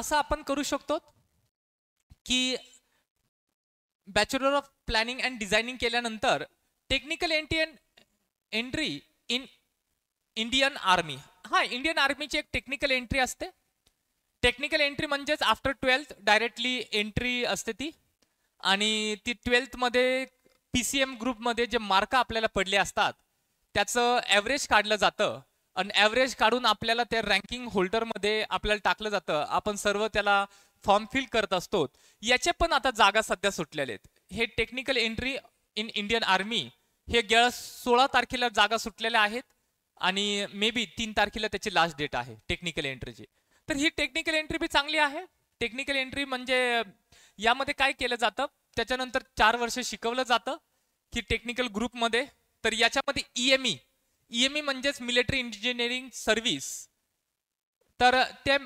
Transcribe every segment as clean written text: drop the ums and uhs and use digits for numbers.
असं आपण करू शकतो की bachelor of planning and designing केल्यानंतर technical entry in Indian army. हा, इंडियन आर्मीची एक टेक्निकल एंट्री असते. टेक्निकल एंट्री म्हणजेच आफ्टर 12th डायरेक्टली एंट्री असते ती. आणि ती 12th मध्ये PCM ग्रुपमध्ये जे मार्क आपल्याला पडले असतात त्याचं ॲव्हरेज काढलं जातं आणि ॲव्हरेज काढून आपल्याला त्या रँकिंग होल्डरमध्ये आपल्याला टाकलं जातं. आपण सर्व त्याला फॉर्म फिल करत असतो. याचे पण आता जागा सध्या सुटलेले आहेत. हे technical entry in Indian army हे गेल्या 16 तारखेला जागा सुटलेल्या आहेत आणि मे बी 3 तारखेला त्याची लास्ट डेट आहे टेक्निकल एंट्रीची. तर ही टेक्निकल एंट्री बी चांगली आहे. टेक्निकल एंट्री म्हणजे यामध्ये काय केलं जातं, त्याच्यानंतर 4 वर्ष शिकवलं जातं की टेक्निकल ग्रुपमध्ये. तर याच्यामध्ये EME म्हणजेच मिलिटरी इंजिनिअरिंग सर्व्हिस. तर त्या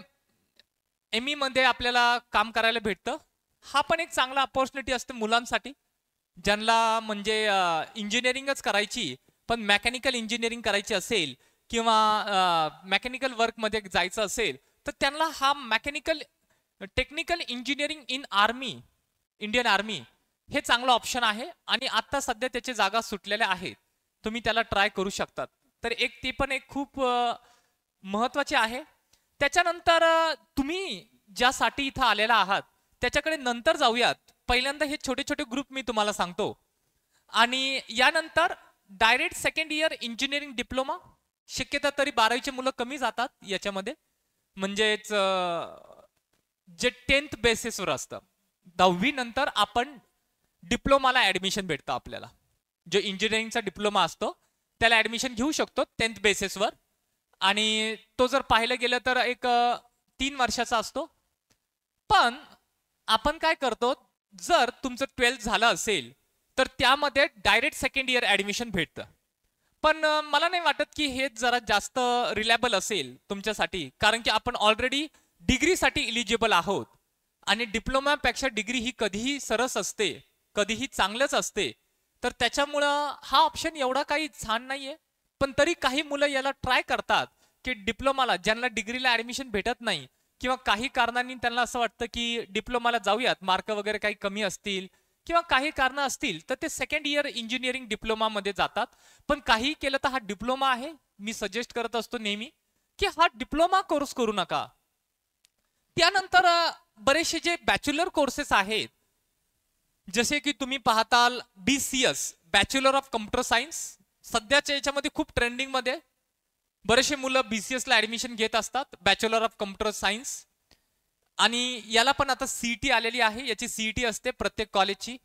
ME मध्ये आपल्याला काम करायला भेटतं. हा पण एक चांगला अपॉर्च्युनिटी असते मुलांसाठी ज्यांना म्हणजे इंजिनिअरिंगच करायची पण मेकॅनिकल इंजिनिअरिंग करायची असेल किंवा मेकॅनिकल वर्कमध्ये जायचं असेल तर त्यांना हा technical engineering in army, Indian army हे चांगलं ऑप्शन आहे. आणि आता सध्या त्याच्या जागा सुटलेल्या आहेत. तुम्ही त्याला ट्राय करू शकतात. तर ते पण एक खूप महत्त्वाचे आहे. त्याच्यानंतर तुम्ही ज्यासाठी इथं आलेला आहात त्याच्याकडे नंतर जाऊयात. पहिल्यांदा हे छोटे छोटे ग्रुप मी तुम्हाला सांगतो आणि यानंतर direct second year engineering diploma. शक्यता तरी 12वीचे मुलं कमी जातात याच्यामध्ये. म्हणजेच जे 10th बेसिसवर असतं. 10वी नंतर आपण डिप्लोमाला ऍडमिशन भेटतं आपल्याला. जो इंजिनिअरिंगचा डिप्लोमा असतो त्याला ऍडमिशन घेऊ शकतो 10th बेसिसवर. आणि तो जर पाहिलं गेलं तर एक 3 वर्षाचा असतो. पण आपण काय करतो, जर तुमचं 12th झालं असेल तर त्यामध्ये डायरेक्ट सेकंड इयर ऍडमिशन भेटतं. पण मला नाही वाटत की हे जरा जास्त रिलायबल असेल तुमच्यासाठी, कारण की आपण ऑलरेडी डिग्रीसाठी इलिजिबल आहोत आणि डिप्लोमापेक्षा डिग्री ही कधीही सरस असते, कधीही चांगलंच असते. तर त्याच्यामुळं हा ऑप्शन एवढा काही छान नाहीये. पण तरी काही मुलं याला ट्राय करतात की डिप्लोमाला, ज्यांना डिग्रीला ऍडमिशन भेटत नाही किंवा काही कारणांनी त्यांना असं वाटतं की डिप्लोमाला जाऊयात, मार्क वगैरे काही कमी असतील किंवा काही कारणं असतील तर ते सेकंड इयर इंजिनिअरिंग डिप्लोमामध्ये जातात. पण काही केलं तर हा डिप्लोमा आहे. मी सजेस्ट करत असतो नेहमी की हा डिप्लोमा कोर्स करू नका. त्यानंतर बरेचसे जे बॅचलर कोर्सेस आहेत जसे की तुम्ही पाहताल BCS, bachelor of computer science. सध्याच्या याच्यामध्ये खूप ट्रेंडिंग मध्ये बरेचसे मुलं BCS ला ऍडमिशन घेत असतात, बॅचलर ऑफ कम्प्युटर सायन्स. आणि याला पण आता CET आलेली आहे. याची CET असते प्रत्येक कॉलेजची.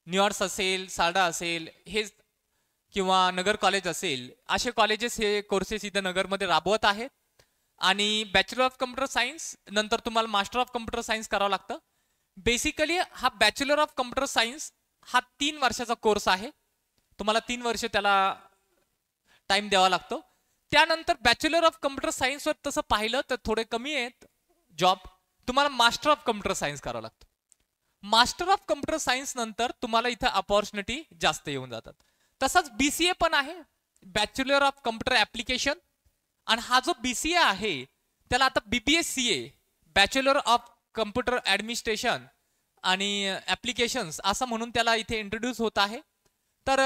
न्यूयॉर्क असेल, सारडा असेल हे किंवा नगर कॉलेज असेल, असे कॉलेजेस हे कोर्सेस इथं नगरमध्ये राबवत आहेत. आणि बॅचलर ऑफ कम्प्युटर सायन्स नंतर तुम्हाला मास्टर ऑफ कम्प्युटर सायन्स करावं लागतं. बेसिकली हा बॅचलर ऑफ कम्प्युटर सायन्स हा 3 वर्षाचा कोर्स आहे. तुम्हाला 3 वर्ष त्याला टाइम द्यावा लागतो. त्यानंतर बॅचलर ऑफ कम्प्युटर सायन्सवर तसं पाहिलं तर थोडे कमी आहेत जॉब. तुम्हाला मास्टर ऑफ कम्प्युटर सायन्स करावं लागतं. मास्टर ऑफ कम्प्युटर सायन्स नंतर तुम्हाला इथं अपॉर्च्युनिटी जास्त येऊन जातात. तसंच BCA पण आहे, बॅचलर ऑफ कम्प्युटर ऍप्लिकेशन. आणि हा जो BCA आहे त्याला आता BBSCA, bachelor of computer administration आणि ऍप्लिकेशन्स असं म्हणून त्याला इथे इंट्रोड्यूस होत आहे. तर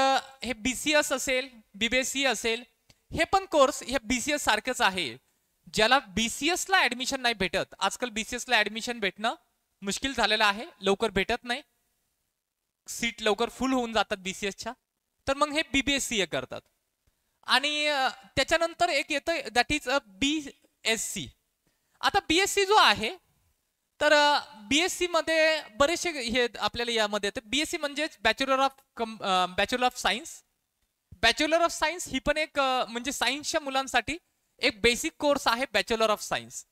हे BCS असेल, BBSCA असेल, हे पण कोर्स हे BCS सारखेच आहे. ज्याला BCS ला ऍडमिशन नाही भेटत, आजकाल BCS ला ऍडमिशन भेटणं मुश्किल झालेलं आहे, लवकर भेटत नाही, सीट लवकर फुल होऊन जातात BCSच्या. तर मग हे BBSCA करतात. आणि त्याच्यानंतर एक येतं दॅट इज BSc. आता BSc जो आहे तर BSc मध्ये बरेचसे हे आपल्याला यामध्ये येतं. BSc म्हणजेच bachelor of science. Bachelor of science ही पण एक म्हणजे सायन्सच्या मुलांसाठी एक बेसिक कोर्स आहे बॅचलर ऑफ सायन्स.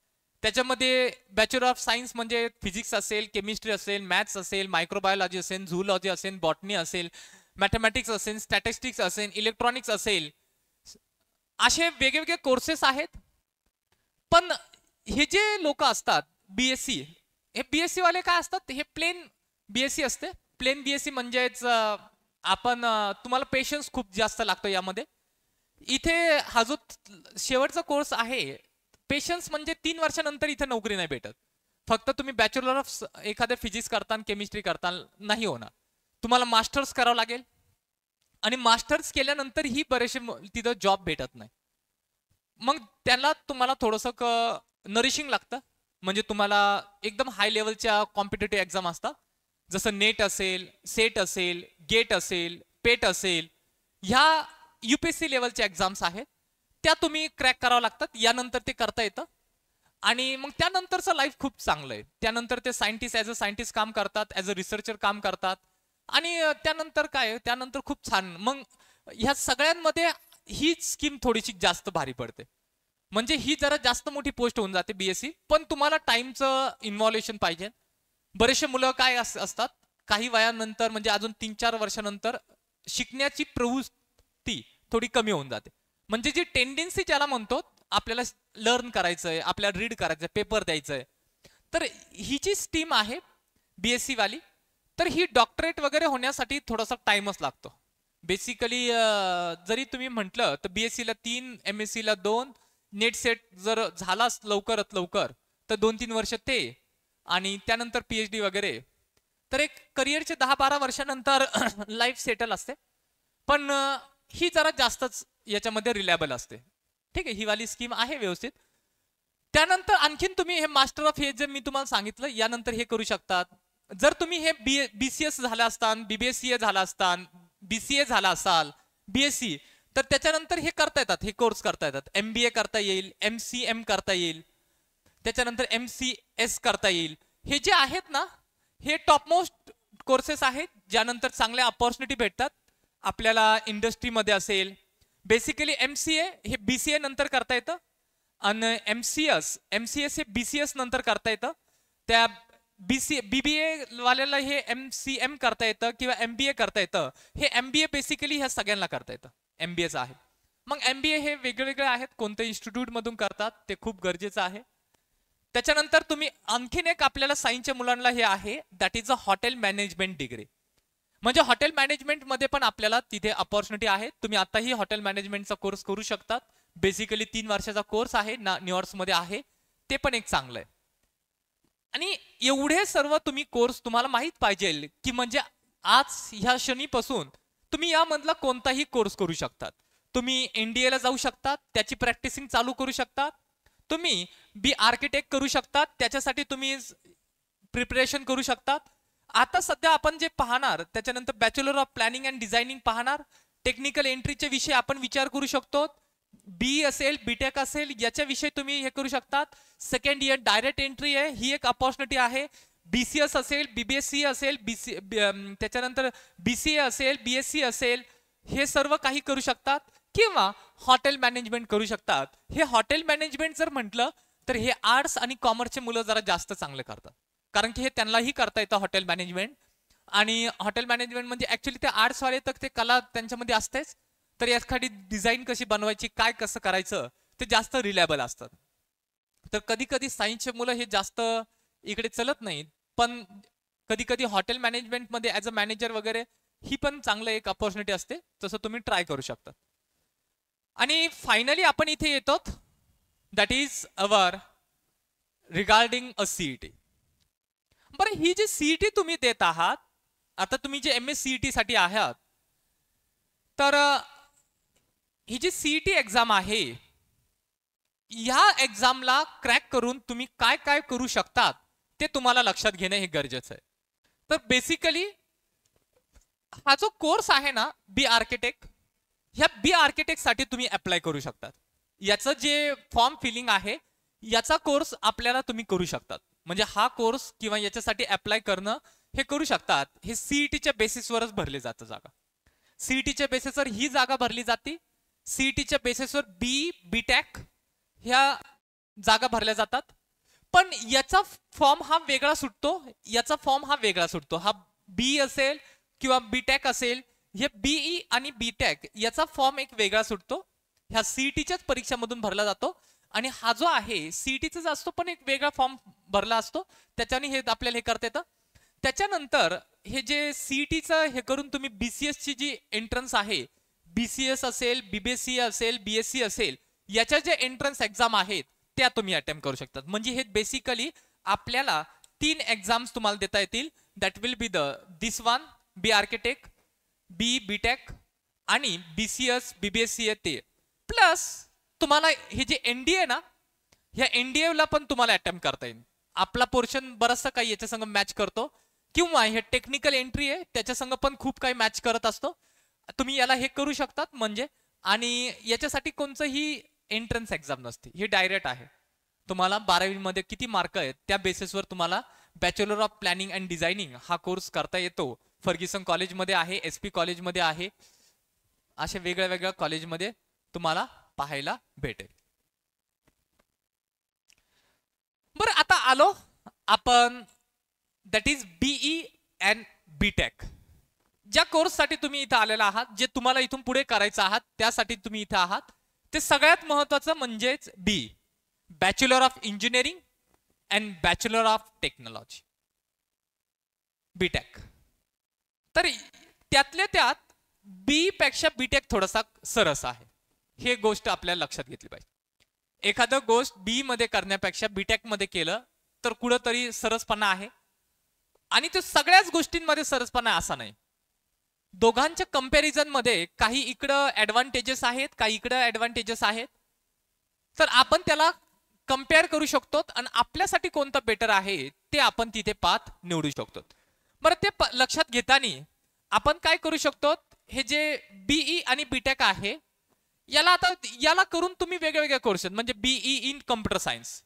त्याच्यामध्ये बॅचलर ऑफ सायन्स म्हणजे फिजिक्स असेल, केमिस्ट्री असेल, मॅथ्स असेल, मायक्रोबायोलॉजी असेल, झूलॉजी असेल, बॉटनी असेल, मॅथमॅटिक्स असेल, स्टॅटिस्टिक्स असेल, इलेक्ट्रॉनिक्स असेल, असे वेगवेगळे कोर्सेस आहेत. पण हे जे लोक असतात BSc, हे BSc वाले काय असतात, हे प्लेन BSc असते. प्लेन BSc म्हणजेच आपण तुम्हाला पेशन्स खूप जास्त लागतो यामध्ये. इथे हा जो शेवटचा कोर्स आहे पेशन्स म्हणजे 3 वर्षानंतर इथे नोकरी नाही भेटत. फक्त तुम्ही बॅचलर ऑफ एखाद्या फिजिक्स करता केमिस्ट्री करता नाही होणार, तुम्हाला मास्टर्स करावं लागेल आणि मास्टर्स केल्यानंतर ही बरेचसे तिथं जॉब भेटत नाही. मग त्याला तुम्हाला थोडंसं नरिशिंग लागतं. म्हणजे तुम्हाला एकदम हाय लेवलच्या कॉम्पिटेटिव्ह एक्झाम असतात, जसं नेट असेल, सेट असेल, गेट असेल, पेट असेल, ह्या UPSC लेवलच्या एक्झाम्स आहेत, त्या तुम्ही क्रॅक करावं लागतात. यानंतर ते करता येतं आणि मग त्यानंतरचं लाईफ खूप चांगलं आहे. त्यानंतर ते सायंटिस्ट ॲज अ सायंटिस्ट काम करतात, ॲज अ रिसर्चर काम करतात आणि त्यानंतर काय, त्यानंतर खूप छान. मग ह्या सगळ्यांमध्ये ही स्कीम थोडीशी जास्त भारी पडते. म्हणजे ही जरा जास्त मोठी पोस्ट होऊन जाते BSc, पण तुम्हाला टाइमचं इन्व्हॉल्युशन पाहिजे. बरेचसे मुलं काय असतात, काही वयानंतर म्हणजे अजून 3-4 वर्षानंतर शिकण्याची प्रवृत्ती थोडी कमी होऊन जाते. म्हणजे जी टेंडन्सी ज्याला म्हणतो, आपल्याला लर्न करायचंय, आपल्याला रीड करायचंय, पेपर द्यायचंय, तर ही जी स्ट्रीम आहे BSc वाली, तर ही डॉक्टरेट वगैरे होण्यासाठी थोडासा टाइमच लागतो. बेसिकली जरी तुम्ही म्हटलं तर BSc ला 3, MSc ला 2, नेट सेट जर झालाच लवकरात लवकर तर 2-3 वर्ष ते, आणि त्यानंतर PhD वगैरे, तर एक करिअरचे 10-12 वर्षानंतर लाईफ सेटल असते. पण ही जरा जास्तच याच्यामध्ये रिलायबल असते. ठीक आहे, ही वाली स्कीम आहे व्यवस्थित. त्यानंतर आणखीन तुम्ही हे मास्टर ऑफ हे जे मी तुम्हाला सांगितलं, यानंतर हे करू शकतात. जर तुम्ही हे BCS झाला असतान, BBSCA झाला असतान, BCA झाला असाल, BSc, तर त्याच्यानंतर हे करता येतात, हे कोर्स करता येतात. MBA करता येईल, MCM करता येईल, त्याच्यानंतर MCS करता येईल. हे जे आहेत ना, हे टॉपमोस्ट कोर्सेस आहेत, ज्यानंतर चांगल्या अपॉर्च्युनिटी भेटतात आपल्याला इंडस्ट्रीमध्ये असेल. बेसिकली MCA हे BCA नंतर करता येतं आणि MCS हे BCS नंतर करता येतं. त्या BBA वाल्याला हे MCM करता येतं किंवा MBA करता येतं. हे MBA बेसिकली ह्या सगळ्यांना करता येतं, MBAच आहे. मग MBA हे वेगवेगळे आहेत, कोणत्या इन्स्टिट्यूट मधून करतात ते खूप गरजेचं आहे. त्याच्यानंतर तुम्ही आणखीन एक आपल्याला सायन्सच्या मुलांना हे आहे, that is a hotel management degree. म्हणजे हॉटेल मॅनेजमेंट मध्ये पण आपल्याला तिथे अपॉर्च्युनिटी आहे. तुम्ही आताही हॉटेल मॅनेजमेंटचा कोर्स करू शकतात. बेसिकली 3 वर्षाचा कोर्स आहे, न्यूयॉर्क मध्ये आहे, ते पण एक चांगलं आहे. आणि एवढे सर्व तुम्ही कोर्स तुम्हाला माहित पाहिजे की म्हणजे आज ह्या क्षणीपासून तुम्ही यामधला कोणताही कोर्स करू शकतात. तुम्ही NDA ला जाऊ शकतात, त्याची प्रॅक्टिसिंग चालू करू शकतात. तुम्ही आर्किटेक्ट करू शकतात, त्याच्यासाठी तुम्ही प्रिपरेशन करू शकतात. आता सध्या आपण जे पाहणार, त्याच्यानंतर bachelor of planning and designing पाहणार. टेक्निकल एंट्रीचे विषय आपण विचार करू शकतो. BE असेल, BTech असेल, याच्याविषयी तुम्ही हे करू शकतात. सेकंड इयर डायरेक्ट एंट्री आहे, ही एक अपॉर्च्युनिटी आहे. BCS असेल, BBSC असेल, त्याच्यानंतर BCA असेल, BSc असेल, हे सर्व काही करू शकतात. किंवा हॉटेल मॅनेजमेंट करू शकतात. हे हॉटेल मॅनेजमेंट जर म्हटलं तर हे आर्ट्स आणि कॉमर्सचे मुलं जरा जास्त चांगले करतात, कारण की हे त्यांनाही करता येतं हॉटेल मॅनेजमेंट. आणि हॉटेल मॅनेजमेंट म्हणजे ऍक्च्युली ते आर्ट्स वाले तर ते कला त्यांच्यामध्ये असतेच, तर एखादी डिझाईन कशी बनवायची, काय कसं करायचं, ते जास्त रिलायबल असतात. तर कधी कधी सायन्सचे मुलं हे जास्त इकडे चलत नाहीत, पण कधी कधी हॉटेल मॅनेजमेंट मध्ये ऍज अ मॅनेजर वगैरे ही पण चांगलं एक अपॉर्च्युनिटी असते, तसं तुम्ही ट्राय करू शकता. आणि फायनली आपण इथे येतो, that is our regarding a CET. बरं, ही जी CET तुम्ही देत आहात, आता तुम्ही जे MS CET साठी आहात, तर ही जी CET एक्झाम आहे, ह्या एक्झामला क्रॅक करून तुम्ही काय काय करू शकतात ते तुम्हाला लक्षात घेणं हे गरजेचं आहे. तर बेसिकली हा जो कोर्स आहे ना, आर्किटेक्ट, ह्या आर्किटेक्ट साठी तुम्ही अप्लाय करू शकतात. याचं जे फॉर्म फिलिंग आहे, याचा कोर्स आपल्याला तुम्ही करू शकतात. म्हणजे हा कोर्स किंवा याच्यासाठी अप्लाय करणं हे करू शकतात. हे CETच्या बेसिसवरच भरले जातं जागा. CETच्या बेसिसवर ही जागा भरली जाते. CETच्या बेसिसवर BTech ह्या जागा भरल्या जातात. पण याचा फॉर्म हा वेगळा सुटतो, याचा फॉर्म हा वेगळा सुटतो. हा BE असेल किंवा BTech असेल, हे BE आणि BTech याचा फॉर्म एक वेगळा सुटतो, ह्या CETच्याच परीक्षामधून भरला जातो. आणि हा जो आहे CETचाच असतो, पण एक वेगळा फॉर्म भरला असतो, त्याच्याने हे आपल्याला हे करता येतं. त्याच्यानंतर हे जे CETचं हे करून तुम्ही BCS ची जी एंट्रन्स आहे, BCS असेल, BBSC असेल, BSc असेल, याच्या जे एंट्रन्स एक्झाम आहेत त्या तुम्ही अटेम्प्ट करू शकतात. म्हणजे हे बेसिकली आपल्याला 3 एक्झाम्स तुम्हाला देता येतील. That will be this one, B architect, B BTech आणि BCS BBSC ते. प्लस तुम्हाला हे जे NDA ना, ह्या NDA ला पण तुम्हाला अटेम्प्ट करता येईल. आपला पोर्शन बरचसा काही याच्या संग मॅच करतो, किंवा हे टेक्निकल एंट्री आहे त्याच्या संग पण खूप काही मॅच करत असतो. तुम्ही याला हे करू शकतात म्हणजे. आणि याच्यासाठी कोणतंही एंट्रन्स एक्झाम नसते, हे डायरेक्ट आहे. तुम्हाला 12वी मध्ये किती मार्क आहेत त्या बेसिसवर तुम्हाला bachelor of planning and designing हा कोर्स करता येतो. फर्ग्युसन कॉलेजमध्ये आहे, SP कॉलेजमध्ये आहे, अशा वेगळ्या वेगळ्या कॉलेजमध्ये तुम्हाला पाहायला भेटेल. बरं, आता आलो आपण that is BE and BTech. ज्या कोर्ससाठी तुम्ही इथं आलेला आहात, जे तुम्हाला इथून पुढे करायचं आहात त्यासाठी तुम्ही इथं आहात, ते सगळ्यात महत्वाचं म्हणजेच BE, bachelor of engineering and bachelor of technology, BTech. तर त्यातल्या त्यात BE पेक्षा BTech थोडासा सरस आहे, हे गोष्ट आपल्याला लक्षात घेतली पाहिजे. एखादं गोष्ट BE मध्ये करण्यापेक्षा BTech मध्ये केलं तर कुठंतरी सरसपणा आहे, आणि ते सगळ्याच गोष्टींमध्ये सरसपणा असा नाही. दोघांच्या कंपॅरिझन मध्ये काही इकडं ऍडव्हान्टेजेस आहेत, काही इकडं ऍडव्हान्टेजेस आहेत. तर आपण त्याला कम्पेअर करू शकतो आणि आपल्यासाठी कोणतं बेटर आहे ते आपण तिथे पाथ निवडू शकतो. बरं, ते लक्षात घेताना आपण काय करू शकतो, हे जे BE आणि BTech आहे याला करून तुम्ही वेगवेगळे कोर्सेस, म्हणजे BE इन कम्प्युटर सायन्स,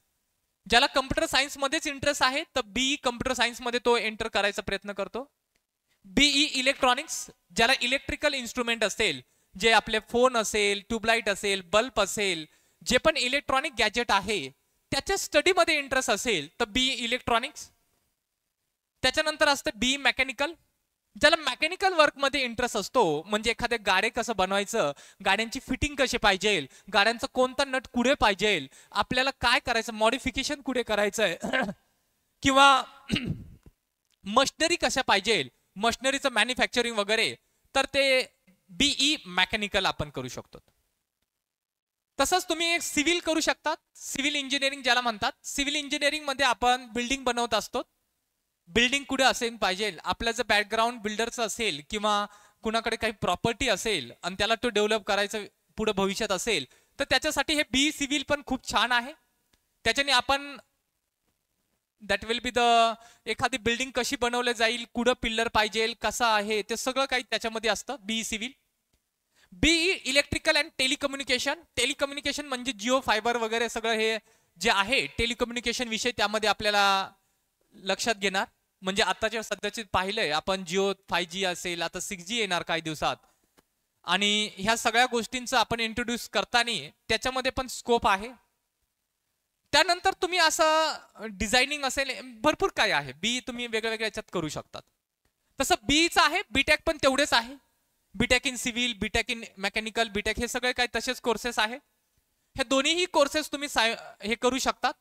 ज्याला कम्प्युटर सायन्स मध्येच इंटरेस्ट आहे तर BE कम्प्युटर सायन्स मध्ये तो एंटर करायचा प्रयत्न करतो. BE इलेक्ट्रॉनिक्स, ज्याला इलेक्ट्रिकल इन्स्ट्रुमेंट असेल, जे आपले फोन असेल, ट्यूबलाइट असेल, बल्ब असेल, जे पण इलेक्ट्रॉनिक गॅजेट आहे त्याच्या स्टडीमध्ये इंटरेस्ट असेल तर BE इलेक्ट्रॉनिक्स. त्याच्यानंतर असतं BE मेकॅनिकल, ज्याला मेकॅनिकल वर्क मध्ये इंटरेस्ट असतो, म्हणजे एखादे गाडे कसं बनवायचं, गाड्यांची फिटिंग कशी पाहिजे, गाड्यांचं कोणता नट कुठे पाहिजे, आपल्याला काय करायचं, मॉडिफिकेशन कुठे करायचंय, किंवा मशिनरी कशा पाहिजे, मशिनरीचं मॅन्युफॅक्चरिंग वगैरे, तर ते BE मेकॅनिकल आपण करू शकतो. तसंच तुम्ही एक सिव्हिल करू शकतात, सिव्हिल इंजिनिअरिंग ज्याला म्हणतात. सिव्हिल इंजिनिअरिंग मध्ये आपण बिल्डिंग बनवत असतो. बिल्डिंग कुठे असेल पाहिजे, आपलं जर बॅकग्राऊंड बिल्डरचं असेल किंवा कुणाकडे काही प्रॉपर्टी असेल आणि त्याला तो डेव्हलप करायचं पुढे भविष्यात असेल, तर त्याच्यासाठी हे BE सिव्हिल पण खूप छान आहे. त्याच्याने आपण दॅट विल बी एखादी बिल्डिंग कशी बनवली जाईल, कुठं पिल्लर पाहिजे, कसं आहे, ते सगळं काही त्याच्यामध्ये असतं BE civil. BE electrical and telecommunication, telecommunication म्हणजे जिओ फायबर वगैरे सगळं हे जे आहे टेलिकम्युनिकेशन विषय त्यामध्ये आपल्याला लक्षात घेणार. म्हणजे आताच्या सध्याचे पाहिलंय आपण, जिओ 5G असेल, आता 6G येणार काही दिवसात, आणि ह्या सगळ्या गोष्टींचं आपण इंट्रोड्यूस करताना त्याच्यामध्ये पण स्कोप आहे. त्यानंतर तुम्ही असं डिझायनिंग असेल, भरपूर काय आहे BE तुम्ही वेगवेगळ्या याच्यात करू शकतात. तसं BEचं आहे, BTech पण तेवढेच आहे. BTech in civil, BTech in mechanical, BTech हे सगळे काही तसेच कोर्सेस आहे. हे दोन्हीही कोर्सेस तुम्ही हे करू शकतात,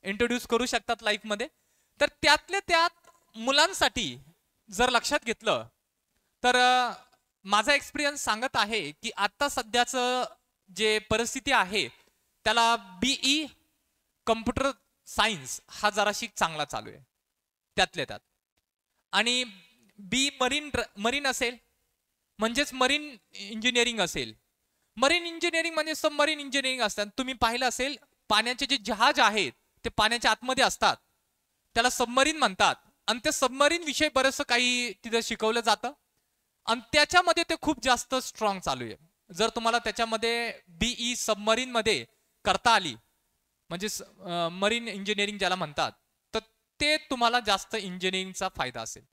इंट्रोड्यूस करू शकतात लाईफ मध्ये. तर त्यातल्या त्यात मुलांसाठी जर लक्षात घेतलं तर माझा एक्सपिरियन्स सांगत आहे की आता सध्याचं जे परिस्थिती आहे त्याला BE कम्प्युटर सायन्स हा जराशी चांगला चालू आहे त्यातल्या त्यात. आणि BE मरीन असेल म्हणजेच मरीन इंजिनिअरिंग असेल. मरीन इंजिनिअरिंग म्हणजे सबमरीन इंजिनिअरिंग असतात. तुम्ही पाहिलं असेल पाण्याचे जे जहाज आहेत ते पाण्याच्या आतमध्ये असतात, त्याला सबमरीन म्हणतात. आणि ते सबमरीन विषय बरंचसं काही तिथे शिकवलं जातं आणि त्याच्यामध्ये ते खूप जास्त स्ट्रॉंग चालू आहे. जर तुम्हाला त्याच्यामध्ये BE सबमरीन मध्ये करता आली, म्हणजे मरीन इंजिनिअरिंग ज्याला म्हणतात, तर ते तुम्हाला जास्त इंजिनिअरिंगचा फायदा असेल.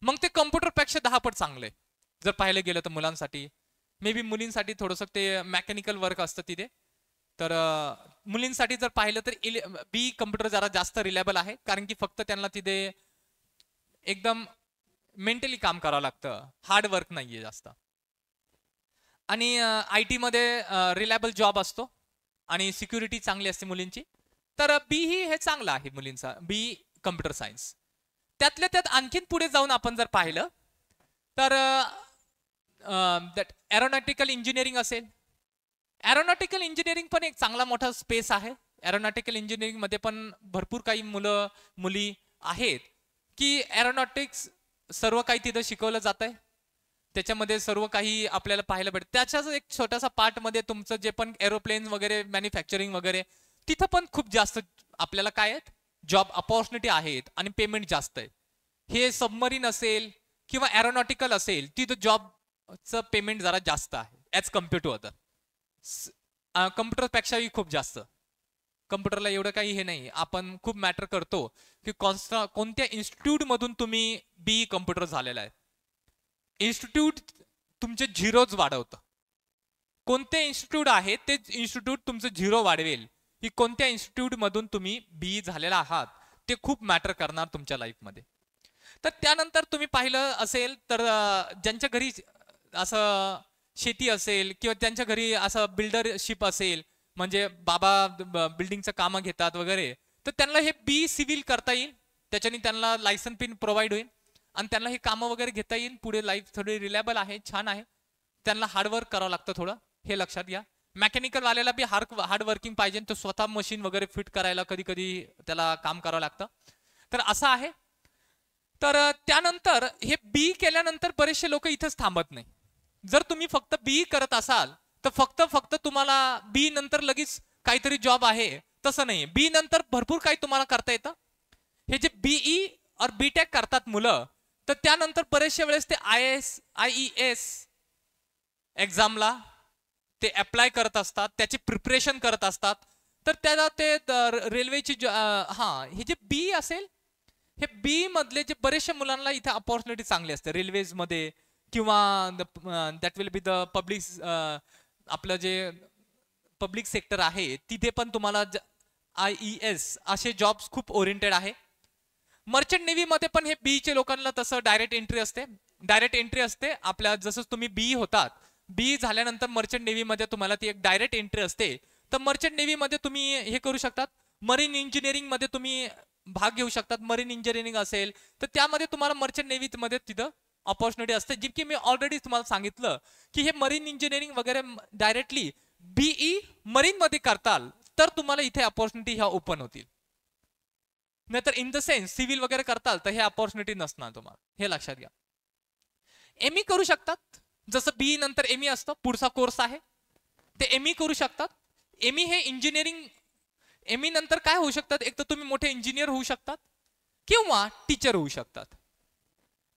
मग ते कम्प्युटरपेक्षा 10 पट चांगलं आहे जर पाहिलं गेलं तर मुलांसाठी. मे बी मुलींसाठी थोडंसं ते मेकॅनिकल वर्क असतं तिथे, तर मुलींसाठी जर पाहिलं तर BE कम्प्युटर जरा जास्त रिलायबल आहे, कारण की फक्त त्यांना तिथे एकदम मेंटली काम करावं लागतं, हार्ड वर्क नाहीये जास्त. आणि IT मध्ये रिलायबल जॉब असतो आणि सिक्युरिटी चांगली असते मुलींची. तर BE हे चांगलं आहे मुलींचा, BE कम्प्युटर सायन्स. त्यातल्या त्यात आणखीन पुढे जाऊन आपण जर पाहिलं तर एरोनॉटिकल इंजिनिअरिंग असेल. एरोनॉटिकल इंजिनिअरिंग पण एक चांगला मोठा स्पेस आहे. एरोनॉटिकल इंजिनिअरिंग मध्ये पण भरपूर काही मुलं मुली आहेत की एरोनॉटिक्स सर्व काही तिथं शिकवलं जात आहे, त्याच्यामध्ये सर्व काही आपल्याला पाहायला भेटतं. त्याच्याच एक छोटासा पार्ट मध्ये तुमचं जे पण एरोप्लेन वगैरे मॅन्युफॅक्चरिंग वगैरे तिथं पण खूप जास्त आपल्याला काय आहेत जॉब अपॉर्च्युनिटी आहेत आणि पेमेंट जास्त आहे. हे सबमरीन असेल किंवा एरोनॉटिकल असेल तिथं जॉबचं पेमेंट जरा जास्त आहे ॲज कम्पेअर टू अदर. कम्प्युटरपेक्षाही खूप जास्त. कम्प्युटरला एवढं काही हे नाही, आपण खूप मॅटर करतो की कोणत्या इन्स्टिट्यूट मधून तुम्ही बी कम्प्युटर झालेला आहे. इन्स्टिट्यूट तुमचे झिरोज वाढवतं. कोणते इन्स्टिट्यूट आहे ते इन्स्टिट्यूट तुमचं झिरो वाढवेल की कोणत्या इन्स्टिट्यूट मधून तुम्ही बी झालेला आहात ते खूप मॅटर करणार तुमच्या लाईफमध्ये. तर त्यानंतर तुम्ही पाहिलं असेल तर ज्यांच्या घरी असं शेती असेल किंवा त्यांच्या घरी असं बिल्डरशिप असेल, म्हणजे बाबा बिल्डिंगचं कामं घेतात वगैरे, तर त्यांना हे बी सिव्हिल करता येईल. त्याच्याने त्यांना लायसन पिन प्रोव्हाइड होईल आणि त्यांना हे कामं वगैरे घेता येईल. पुढे लाईफ थोडी रिलायबल आहे, छान आहे. त्यांना हार्डवर्क करावं लागतं थोडं, हे लक्षात घ्या. मेकॅनिकल वाल्याला बी हार्डवर्किंग पाहिजे, तो स्वतः मशीन वगैरे फिट करायला कधी कधी त्याला काम करावं लागतं. तर असं आहे. तर त्यानंतर हे बी केल्यानंतर बरेचसे लोक इथंच थांबत नाही. जर तुम्ही फक्त बी करत असाल तर फक्त तुम्हाला बी नंतर लगेच काहीतरी जॉब आहे तसं नाही. बी नंतर भरपूर काही तुम्हाला करता येतं. हे जे बीई और बीटेक करतात मुलं, तर त्यानंतर बरेचशा वेळेस ते IAS एक्झामला ते अप्लाय करत असतात, त्याची प्रिपरेशन करत असतात. तर त्याला ते रेल्वेची हे जे बी असेल, हे बी मधले जे बरेचशा मुलांना इथे अपॉर्च्युनिटी चांगली असते रेल्वेजमध्ये किंवा that will be the public, आपलं जे पब्लिक सेक्टर आहे तिथे पण तुम्हाला IES असे जॉब्स खूप ओरिएंटेड आहे. मर्चंट नेव्ही मध्ये पण हे बी चे लोकांना तसं डायरेक्ट एंट्री असते. डायरेक्ट एंट्री असते आपल्या, जसं तुम्ही बी होतात, बी झाल्यानंतर मर्चंट नेव्ही मध्ये तुम्हाला ती एक डायरेक्ट एंट्री असते. तर मर्चंट नेव्ही मध्ये तुम्ही हे करू शकतात. मरीन इंजिनिअरिंग मध्ये तुम्ही भाग घेऊ शकतात. मरीन इंजिनिअरिंग असेल तर त्यामध्ये तुम्हाला मर्चंट नेव्ही मध्ये तिथं अपॉर्च्युनिटी असते. जी की मी ऑलरेडी तुम्हाला सांगितलं की हे मरीन इंजिनिअरिंग वगैरे डायरेक्टली बीई मरीन मध्ये करताल तर तुम्हाला इथे अपॉर्च्युनिटी ह्या ओपन होतील. नाहीतर इन द सेन्स सिव्हिल वगैरे करताल तर हे अपॉर्च्युनिटी नसणार तुम्हाला, हे लक्षात घ्या. एमई करू शकतात, जसं बी नंतर एमई असतं, पुढचा कोर्स आहे ते एमई करू शकतात. एमई हे इंजिनिअरिंग, एमई नंतर काय होऊ शकतात, एक तर तुम्ही मोठे इंजिनियर होऊ शकतात किंवा टीचर होऊ शकतात.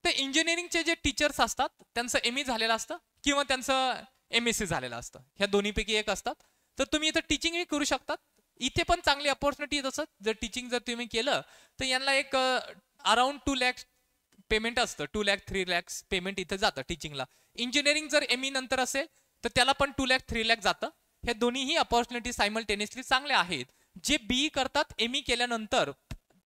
ते इंजिनिअरिंगचे जे टीचर्स असतात त्यांचं एमई झालेलं असतं किंवा त्यांचं MSc झालेलं असतं, ह्या दोन्हीपैकी एक असतात. तर तुम्ही इथं टीचिंगही करू शकतात. इथे पण चांगली अपॉर्च्युनिटी आहे. तसं जर टीचिंग जर तुम्ही केलं तर यांना एक अराउंड 2 लाख पेमेंट असतं. 2 लाख 3 लाख पेमेंट इथं जातं टीचिंगला. इंजिनिअरिंग जर एमई नंतर असेल तर त्याला पण 2 लाख 3 लाख जातं. ह्या दोन्हीही अपॉर्च्युनिटी सायमल्टेनियसली चांगल्या आहेत. जे बी करतात एमई केल्यानंतर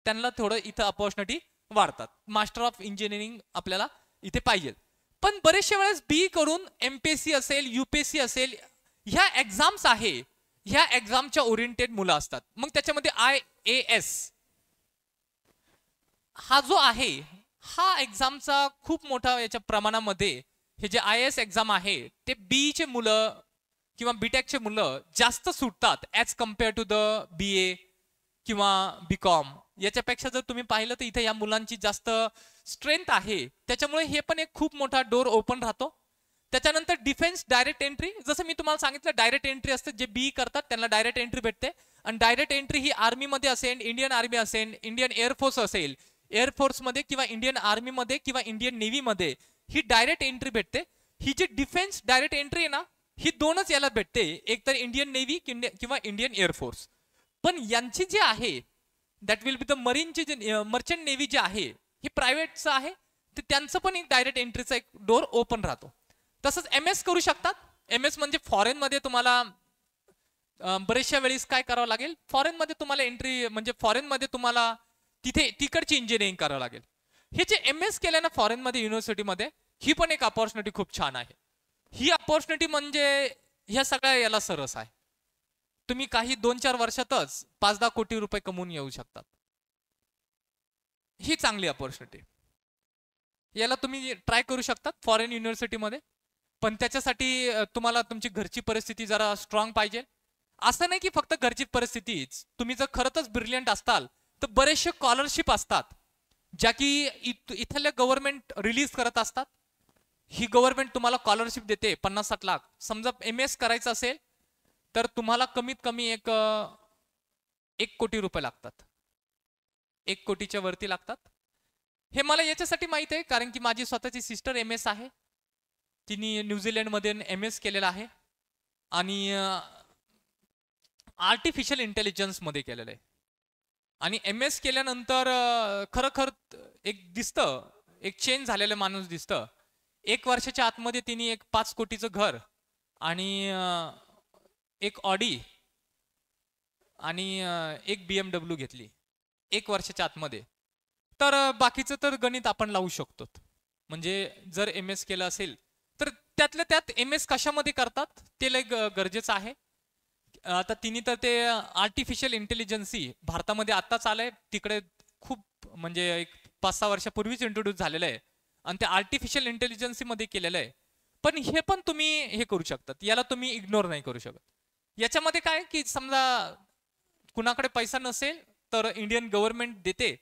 त्यांना थोडं इथं अपॉर्च्युनिटी वाढतात. मास्टर ऑफ इंजिनिअरिंग आपल्याला इथे पाहिजे. पण बरेचशा वेळेस बी करून MPSC असेल, UPSC असेल, ह्या एक्झाम्स आहे, ह्या एक्झामच्या ओरिएंटेड मुलं असतात. मग त्याच्यामध्ये IAS हा जो आहे, हा एक्झामचा खूप मोठा याच्या प्रमाणामध्ये हे जे IAS एक्झाम आहे ते बी चे मुलं किंवा बीटेकचे मुलं जास्त सुटतात as compare to the BA किंवा BCom. याच्यापेक्षा जर तुम्ही पाहिलं तर इथे या मुलांची जास्त स्ट्रेंथ आहे. त्याच्यामुळे हे पण एक खूप मोठा डोर ओपन राहतो. त्याच्यानंतर डिफेन्स डायरेक्ट एंट्री, जसं मी तुम्हाला सांगितलं डायरेक्ट एंट्री असते. जे बी करतात त्यांना डायरेक्ट एंट्री भेटते. आणि डायरेक्ट एंट्री ही आर्मीमध्ये असेल, इंडियन आर्मी असेल, इंडियन एअरफोर्स असेल, एअरफोर्समध्ये किंवा इंडियन आर्मीमध्ये किंवा इंडियन नेव्हीमध्ये ही डायरेक्ट एंट्री भेटते. ही जी डिफेन्स डायरेक्ट एंट्री आहे ना, ही दोनच याला भेटते, एक तर इंडियन नेव्ही किंवा इंडियन एअरफोर्स. पण यांची जी आहे दॅट विल बी द मरीनची जे मर्चंट नेव्ही जे आहे हे प्रायव्हेटचं आहे, तर त्यांचं पण एक डायरेक्ट एंट्रीचा एक डोर ओपन राहतो. तसंच MS करू शकतात. MS म्हणजे फॉरेनमध्ये तुम्हाला बरेचशा वेळेस काय करावं लागेल, फॉरेनमध्ये तुम्हाला एंट्री, म्हणजे फॉरेनमध्ये तुम्हाला तिथे तिकडची इंजिनिअरिंग करावं लागेल. हे जे MS केलं ना फॉरेनमध्ये युनिव्हर्सिटीमध्ये, ही पण एक अपॉर्च्युनिटी खूप छान आहे. ही अपॉर्च्युनिटी म्हणजे ह्या सगळ्या याला सरस आहे. तुम्ही काही 2-4 वर्षातच 5-10 कोटी रुपये कमवून येऊ शकतात. ही चांगली अपॉर्च्युनिटी, याला तुम्ही ट्राय करू शकतात फॉरेन युनिव्हर्सिटीमध्ये. पण त्याच्यासाठी तुम्हाला तुमची घरची परिस्थिती जरा स्ट्रॉंग पाहिजे असं नाही की फक्त घरची परिस्थितीच, तुम्ही जर खरंच ब्रिलियंट असताल तर बरेचसे स्कॉलरशिप असतात ज्या की इथल्या गव्हर्नमेंट रिलीज करत असतात. ही गव्हर्नमेंट तुम्हाला स्कॉलरशिप देते 50-60 लाख. समजा MS करायचं असेल तर तुम्हाला कमीत कमी 1 कोटी रुपये लागतात. 1 कोटीच्या वरती लागतात. हे मला याच्यासाठी माहित आहे कारण की माझी स्वतःची सिस्टर MS आहे. तिने न्यूझीलंडमध्ये MS केलेला आहे आणि आर्टिफिशियल इंटेलिजन्स मध्ये केलेलं आहे. आणि MS केल्यानंतर खरखर एक दिसतं, एक चेंज झालेलं माणूस दिसतं. 1 वर्षाच्या आतमध्ये तिने एक 5 कोटीचं घर आणि एक ऑडी आणि एक BMW घेतली 1 वर्षाच्या आतमध्ये. तर बाकीचं तर गणित आपण लावू शकतो. म्हणजे जर MS केलं असेल तर त्यातल्या त्यात MS कशामध्ये करतात ते लय गरजेचं आहे. आता तिने तर ते आर्टिफिशियल इंटेलिजन्सी भारतामध्ये आत्ताच आलंय, तिकडे खूप म्हणजे एक 5-6 वर्षापूर्वीच इंट्रोड्यूस झालेलं आहे आणि ते आर्टिफिशियल इंटेलिजन्सी मध्ये केलेलं आहे. पण हे पण तुम्ही हे करू शकतात, याला तुम्ही इग्नोर नाही करू शकत. याच्यामध्ये काय की समजा कुणाकडे पैसा नसेल तर इंडियन गव्हर्नमेंट देते.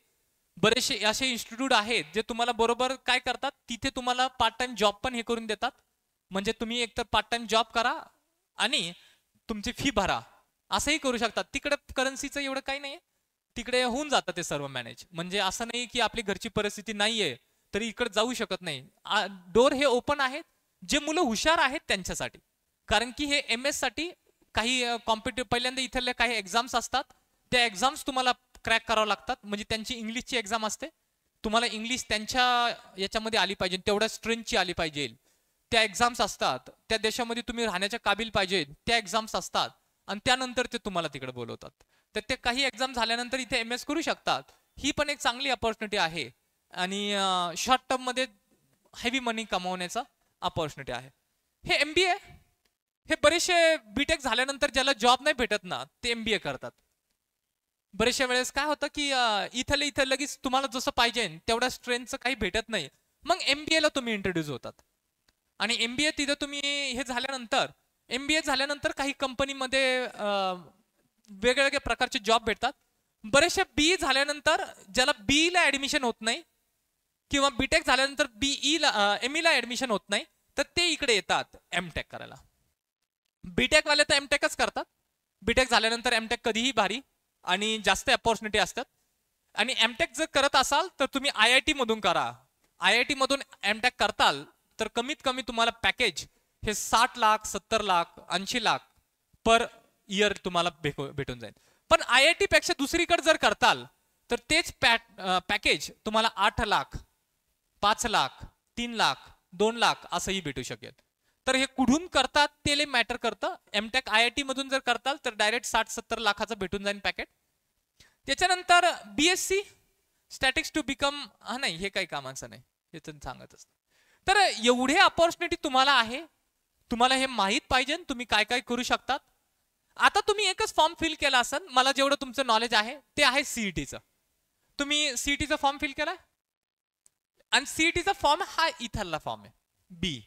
बरेचसे असे इन्स्टिट्यूट आहेत जे तुम्हाला बरोबर काय करतात, तिथे तुम्हाला पार्ट टाइम जॉब पण हे करून देतात. म्हणजे तुम्ही एकतर पार्ट टाइम जॉब करा आणि तुमची फी भरा, असंही करू शकतात. तिकडे करन्सीचं एवढं काही नाही, तिकडे होऊन जातं ते सर्व मॅनेज. म्हणजे असं नाही की आपली घरची परिस्थिती नाहीये तरी इकडे जाऊ शकत नाही. डोर हे ओपन आहेत जे मुलं हुशार आहेत त्यांच्यासाठी. कारण की हे MS साठी काही कॉम्पिटिटिव्ह पहिल्यांदा इथले काही एक्झाम्स असतात, त्या एक्झाम्स तुम्हाला क्रॅक करावं लागतात. म्हणजे त्यांची इंग्लिशची एक्झाम असते, तुम्हाला इंग्लिश त्यांच्या याच्यामध्ये आली पाहिजे, तेवढ्या स्ट्रेंथची आली पाहिजे. त्या एक्झाम्स असतात, त्या देशामध्ये तुम्ही राहण्याच्या काबिल पाहिजे त्या एक्झाम्स असतात आणि त्यानंतर ते तुम्हाला तिकडे बोलवतात. तर ते काही एक्झाम झाल्यानंतर इथे MS करू शकतात. ही पण एक चांगली अपॉर्च्युनिटी आहे आणि शॉर्ट टर्म मध्ये हेवी मनी कमावण्याचा अपॉर्च्युनिटी आहे. हे MBA हे बरेचसे BTech झाल्यानंतर ज्याला जॉब नाही भेटत ना ते MBA करतात. बरेचशा वेळेस काय होतं की इथं लगेच तुम्हाला जसं पाहिजे तेवढ्या स्ट्रेंथचं काही भेटत नाही, मग MBA ला तुम्ही इंट्रोड्यूस होतात. आणि MBA तिथं तुम्ही हे झाल्यानंतर MBA झाल्यानंतर काही कंपनीमध्ये वेगवेगळ्या प्रकारचे जॉब भेटतात. बरेचशा BE झाल्यानंतर ज्याला BE ला ऍडमिशन होत नाही किंवा BTech झाल्यानंतर ME ला ऍडमिशन होत नाही तर ते इकडे येतात MTech करायला. BTech वाले तर MTechच करतात. BTech झाल्यानंतर MTech कधीही भारी आणि जास्त अपॉर्च्युनिटी असतात. आणि MTech जर करत असाल तर तुम्ही IIT मधून करा. IIT मधून MTech करताल तर कमीत कमी तुम्हाला पॅकेज हे 60 लाख 70 लाख 80 लाख पर इयर तुम्हाला भेटून जाईल. पण IIT पेक्षा दुसरीकडे जर करताल तर तेच पॅकेज तुम्हाला 8 लाख 5 लाख 3 लाख 2 लाख असंही भेटू शकेल. तर हे कुठून करतात ते मॅटर करतं. MTech IIT मधून जर करताल तर डायरेक्ट 60-70 लाखाचं भेटून जाईल पॅकेज. त्याच्यानंतर BSc स्टॅटिक्स टू बिकम, हा नाही हे काही कामाचं नाही, हे तर सांगत असतं. तर एवढे अपॉर्च्युनिटी तुम्हाला आहे, तुम्हाला हे माहित पाहिजे तुम्ही काय काय करू शकतात. आता तुम्ही एकच फॉर्म फिल केला असेल, मला जेवढं तुमचं नॉलेज आहे ते आहे CETचं. तुम्ही CETचा फॉर्म फिल केलाय आणि CETचा फॉर्म हा इथला फॉर्म आहे B.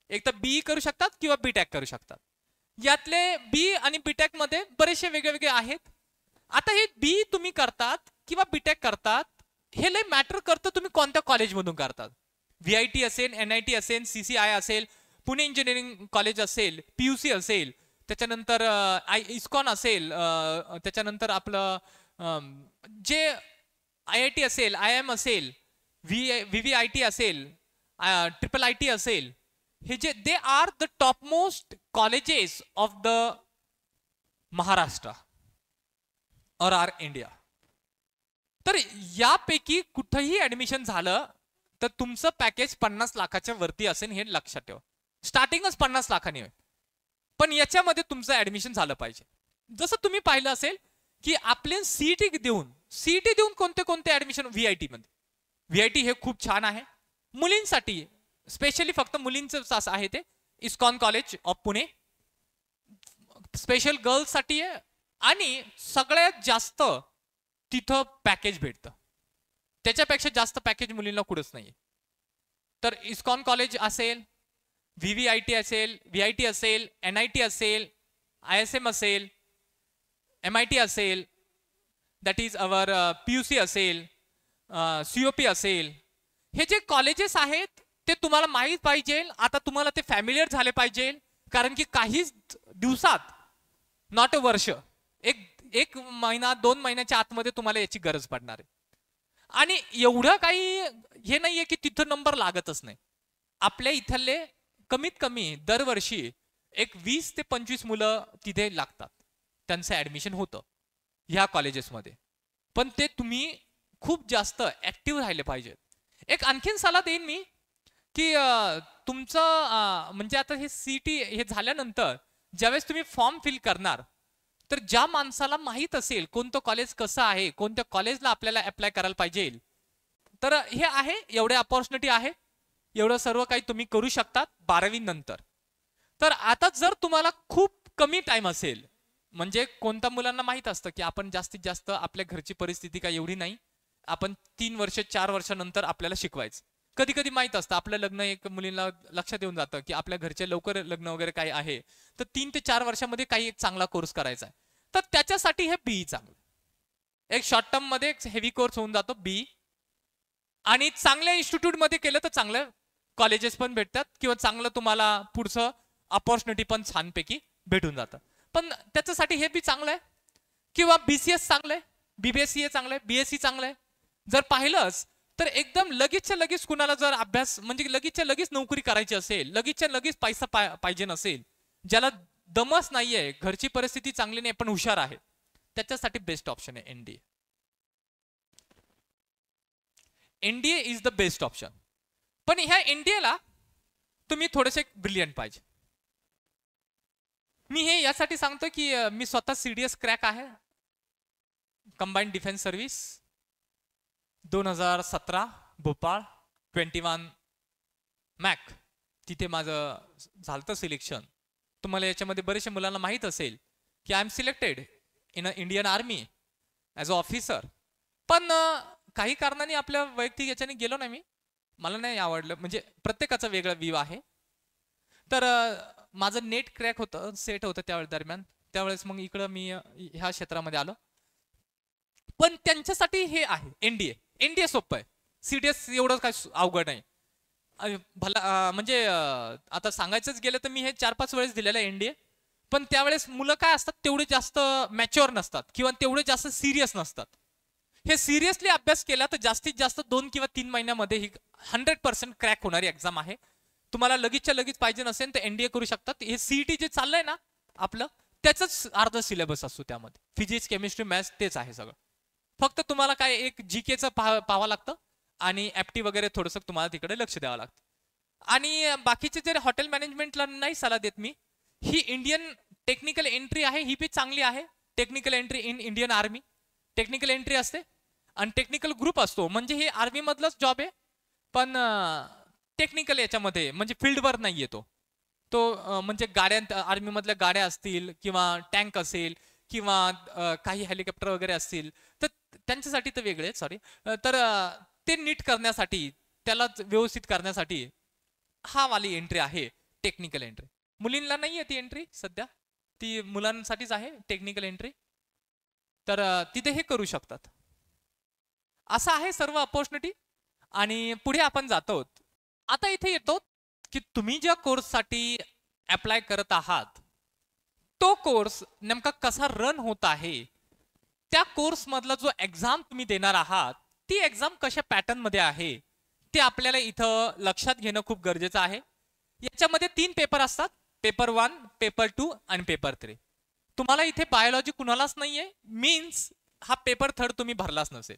एक तर BE करू शकतात किंवा BTech करू शकतात. यातले BE आणि BTech मध्ये बरेचसे वेगवेगळे आहेत. आता हे BE तुम्ही करतात किंवा BTech करतात हे लय मॅटर करतं तुम्ही कोणत्या कॉलेजमधून करतात. VIT असेल, NIT असेल, CCI असेल, पुणे इंजिनिअरिंग कॉलेज असेल, PUC असेल, त्याच्यानंतर ISKCON असेल, त्याच्यानंतर आपलं जे IIT असेल, IIM असेल, VVIT असेल, IIIT असेल, हे जे they are the top most colleges of the Maharashtra और आर इंडिया. तर यापैकी कुठेही ऍडमिशन झालं तर तुमचं पॅकेज 50 लाखाच्या वरती असेल हे लक्षात ठेवा. स्टार्टिंगच 50 लाखांनी होईल, पण याच्यामध्ये तुमचं ऍडमिशन झालं पाहिजे. जसं तुम्ही पाहिलं असेल की आपले CET देऊन कोणते कोणते ऍडमिशन VIT मध्ये. VIT हे खूप छान आहे मुलींसाठी, स्पेशली फक्त मुलींचं आहे ते. ISKCON college of Pune special girls साठी आहे आणि सगळ्यात जास्त तिथं पॅकेज भेटतं. त्याच्यापेक्षा जास्त पॅकेज मुलींना कुठंच नाही. तर ISKCON कॉलेज असेल, VVIT असेल, VIT असेल, NIT असेल, ISM असेल, MIT असेल, दॅट इज अवर PUC असेल, COP असेल, हे जे कॉलेजेस आहेत ते तुम्हाला माहीत पाहिजे. आता तुम्हाला ते फॅमिलियर झाले पाहिजे, कारण की काही दिवसात, नॉट अ वर्ष, एक महिना 2 महिन्याच्या आतमध्ये तुम्हाला याची गरज पडणार आहे. आणि एवढं काही हे नाहीये की तिथं नंबर लागतच नाही. आपल्या इथले कमीत कमी दरवर्षी एक 20 ते 25 मुलं तिथे लागतात, त्यांचं ऍडमिशन होतं ह्या कॉलेजेसमध्ये. पण ते तुम्ही खूप जास्त ऍक्टिव्ह राहिले पाहिजेत. एक आणखीन सल्ला देईन मी की तुमचं म्हणजे आता हे CET हे झाल्यानंतर ज्यावेळेस तुम्ही फॉर्म फिल करणार, तर ज्या माणसाला माहीत असेल कोणतं कॉलेज कसं आहे, कोणत्या कॉलेजला आपल्याला अप्लाय करायला पाहिजे, तर हे आहे, एवढे अपॉर्च्युनिटी आहे, एवढं सर्व काही तुम्ही करू शकतात 12वी नंतर. तर आता जर तुम्हाला खूप कमी टाइम असेल, म्हणजे कोणत्या मुलांना माहीत असतं की आपण जास्तीत जास्त आपल्या घरची परिस्थिती काय एवढी नाही, आपण 3 वर्ष 4 वर्षानंतर आपल्याला शिकवायचं. कधी कधी माहित असतं आपलं लग्न, एक मुलीला लक्षात येऊन जातं की आपल्या घरचे लवकर लग्न वगैरे काही आहे, तर 3 ते 4 वर्षामध्ये काही एक चांगला कोर्स करायचा आहे. तर त्याच्यासाठी हे BE चांगलं. एक शॉर्ट टर्म मध्ये एक हेवी कोर्स होऊन जातो BE, आणि चांगल्या इन्स्टिट्यूट मध्ये केलं तर चांगलं कॉलेजेस पण भेटतात, किंवा चांगलं तुम्हाला पुढचं अपॉर्च्युनिटी पण छानपैकी भेटून जातं. पण त्याच्यासाठी हे बी चांगलं आहे, किंवा BCS चांगलं आहे, BBSCA चांगलं आहे, BSc चांगलं आहे. जर पाहिलंच तर एकदम लगेचच्या लगेच कुणाला जर अभ्यास, म्हणजे लगेचच्या लगेच नोकरी करायची असेल, लगेचच्या लगेच पैसा पाहिजे नसेल, ज्याला दमच नाहीये, घरची परिस्थिती चांगली नाही पण हुशार आहे, त्याच्यासाठी बेस्ट ऑप्शन आहे NDA. NDA is the best option. पण ह्या NDA ला तुम्ही थोडेसे ब्रिलियंट पाहिजे. मी हे यासाठी सांगतो की मी स्वतः CDS क्रॅक आहे, combined defence service, 2017 Bhopal 21 Mac, तिथे माझं झालं सिलेक्शन. तुम्हाला याच्यामध्ये बरेचशा मुलांना माहीत असेल की I am selected in Indian army as a officer. पण काही कारणाने आपल्या वैयक्तिक याच्याने गेलो नाही मी, मला नाही आवडलं, म्हणजे प्रत्येकाचा वेगळा व्ह्यू आहे. तर माझं नेट क्रॅक होतं, सेट होतं त्यावेळेस दरम्यान, त्यावेळेस मग इकडं मी ह्या क्षेत्रामध्ये आलो. पण त्यांच्यासाठी हे आहे NDA सोपं आहे, CDS एवढं काय अवघड नाही. भला म्हणजे आता सांगायचंच गेलं तर मी हे 4-5 वेळेस दिलेलं आहे NDA. पण त्यावेळेस मुलं काय असतात, तेवढे जास्त मॅच्युअर नसतात किंवा तेवढे जास्त सिरियस नसतात. हे सिरियसली अभ्यास केला तर जास्तीत जास्त 2 किंवा 3 महिन्यामध्ये ही 100% क्रॅक होणारी एक्झाम आहे. तुम्हाला लगेचच्या लगेच पाहिजे नसेल तर NDA करू शकतात. हे CET जे चाललंय ना आपलं, त्याचंच अर्ध सिलेबस असतो, त्यामध्ये फिजिक्स, केमिस्ट्री, मॅथ्स तेच आहे सगळं. फक्त तुम्हाला काय एक GKचं पाहावं लागतं आणि FT वगैरे थोडंसं तुम्हाला तिकडे लक्ष द्यावं लागतं. आणि बाकीचे जर हॉटेल मॅनेजमेंटला नाही सल्ला देत मी, ही इंडियन टेक्निकल एंट्री आहे, ही बी चांगली आहे. Technical entry in Indian army, technical entry असते आणि टेक्निकल ग्रुप असतो, म्हणजे हे आर्मी मधलाच जॉब आहे, पण टेक्निकल याच्यामध्ये म्हणजे फील्डवर नाही येतो तो. म्हणजे गाड्या, आर्मी मधल्या गाड्या असतील किंवा टँक असेल किंवा काही हेलिकॉप्टर वगैरे असतील, तर त्यांच्यासाठी तर वेगळे, सॉरी, तर ते नीट करण्यासाठी, त्याला व्यवस्थित करण्यासाठी हा वाली एंट्री आहे टेक्निकल एंट्री. मुलींना नाही आहे ती एंट्री सध्या, ती मुलांसाठीच आहे टेक्निकल एंट्री. तर तिथे हे करू शकतात. असं आहे सर्व अपॉर्च्युनिटी. आणि पुढे आपण जातो. आता इथे येतो की तुम्ही ज्या कोर्ससाठी अप्लाय करत आहात, तो कोर्स नेमका कसा रन होत आहे, त्या कोर्स मधला जो एक्झाम तुम्ही देणार आहात, ती एक्झाम कशा पॅटर्न मध्ये आहे, ते आपल्याला इथं लक्षात घेणं खूप गरजेचं आहे. याच्यामध्ये 3 पेपर असतात, पेपर 1, पेपर 2 आणि पेपर 3. तुम्हाला इथे बायोलॉजी कुणालाच नाहीये, मीन्स हा पेपर 3 तुम्ही भरलाच नसेल.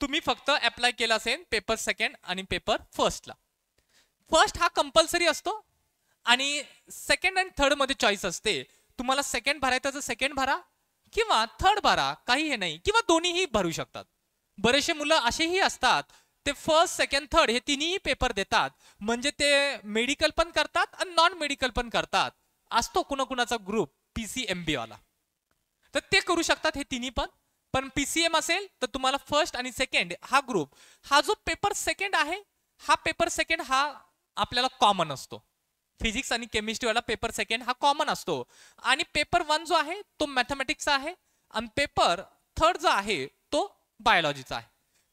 तुम्ही फक्त अप्लाय केला असेल पेपर 2 आणि पेपर 1 ला. फर्स्ट हा कंपल्सरी असतो आणि 2 आणि 3 मध्ये चॉईस असते. तुम्हाला 2 भरायचं तर 2 भरा किंवा 3 भरा, काही हे नाही, किंवा दोन्हीही भरू शकतात. बरेचसे मुलं असेही असतात, ते 1st, 2nd, 3rd हे तिन्ही पेपर देतात, म्हणजे ते मेडिकल पण करतात आणि नॉन मेडिकल पण करतात. असतो कुणाकुणाचा ग्रुप PCMB वाला, तर ते करू शकतात हे तिन्ही पण. पण PCM असेल तर तुम्हाला 1st आणि 2nd हा ग्रुप, हा जो पेपर 2nd आहे, हा पेपर 2nd हा आपल्याला कॉमन असतो. फिजिक्स आणि केमिस्ट्रीवाला पेपर सेकंड हा कॉमन असतो आणि पेपर 1 जो आहे तो मॅथमॅटिक्सचा आहे आणि पेपर 3 जो आहे तो बायोलॉजीचा आहे.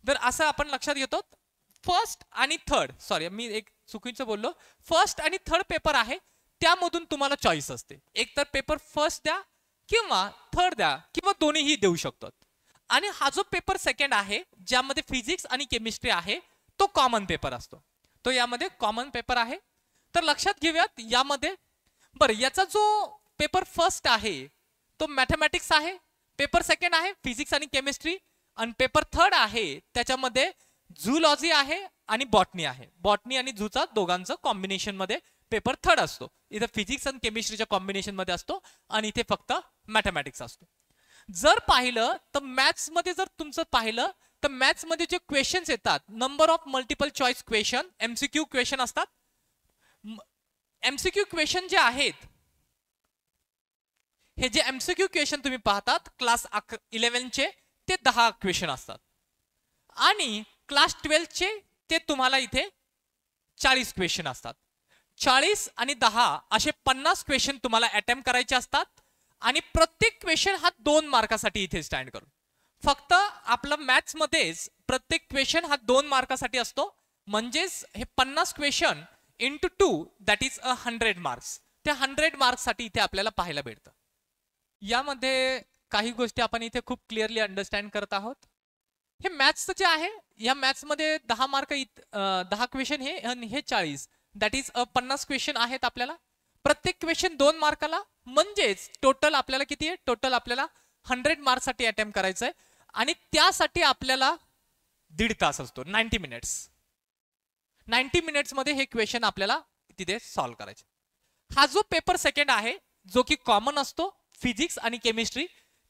तर असं आपण लक्षात घेतो. फर्स्ट आणि थर्ड, सॉरी मी एक चुकीचं बोललो, फर्स्ट आणि थर्ड पेपर आहे त्यामधून तुम्हाला चॉईस असते. एक तर पेपर फर्स्ट द्या किंवा थर्ड द्या किंवा दोन्हीही देऊ शकतात. आणि हा जो पेपर सेकंड आहे ज्यामध्ये फिजिक्स आणि केमिस्ट्री आहे तो कॉमन पेपर असतो. तो यामध्ये कॉमन पेपर आहे. तर लक्षात घेऊयात यामध्ये. बरं, याचा जो पेपर फर्स्ट आहे तो मॅथमॅटिक्स आहे, पेपर सेकंड आहे फिजिक्स आणि केमिस्ट्री, आणि पेपर थर्ड आहे त्याच्यामध्ये झूलॉजी आहे आणि बॉटनी आहे. बॉटनी आणि झूचा दोघांचं कॉम्बिनेशन मध्ये पेपर थर्ड असतो. इथे फिजिक्स आणि केमिस्ट्रीच्या कॉम्बिनेशन मध्ये असतो आणि इथे फक्त मॅथमॅटिक्स असतो. जर पाहिलं तर मॅथ्स मध्ये जर तुमचं पाहिलं तर मॅथ्स मध्ये जे क्वेश्चन्स येतात number of multiple choice question, MCQ question असतात. एमसीक्यू क्वेश्चन जे आहेत हे जे एमसीक्यू क्वेश्चन तुम्ही पाहतात क्लास 11 चे ते 10 क्वेश्चन असतात आणि क्लास 12 चे ते तुम्हाला इथे 40 क्वेश्चन असतात. 40 आणि 10 असे 50 क्वेश्चन तुम्हाला अटेम्प्ट करायचे असतात आणि प्रत्येक क्वेश्चन हा 2 मार्कासाठी इथे स्टँड करून. फक्त आपलं मॅथ्स मध्येच प्रत्येक क्वेश्चन हा 2 मार्कासाठी असतो. म्हणजेच हे 50 question into 2 that is 100 marks. त्या 100 मार्क्स साठी इथे आपल्याला पाहायला भेटतं. यामध्ये काही गोष्टी आपण इथे खूप क्लिअरली अंडरस्टँड करत आहोत. हे मॅथ्सचं जे आहे या मॅथ्स मध्ये 10 मार्क 10 क्वेश्चन हे आणि हे 40 दॅट इज 50 क्वेश्चन आहेत आपल्याला. प्रत्येक क्वेश्चन 2 मार्काला. म्हणजेच टोटल आपल्याला किती आहे, टोटल आपल्याला 100 मार्क्स साठी अटेम्प्ट करायचं आहे आणि त्यासाठी आपल्याला 1.5 तास असतो, 90 मिनिट्स. 90 मिनिट्स मध्ये हे क्वेश्चन आपल्याला तिथे सॉल्व्ह करायचे. हा जो पेपर सेकंड आहे जो की कॉमन असतो फिजिक्स आणि केमिस्ट्री,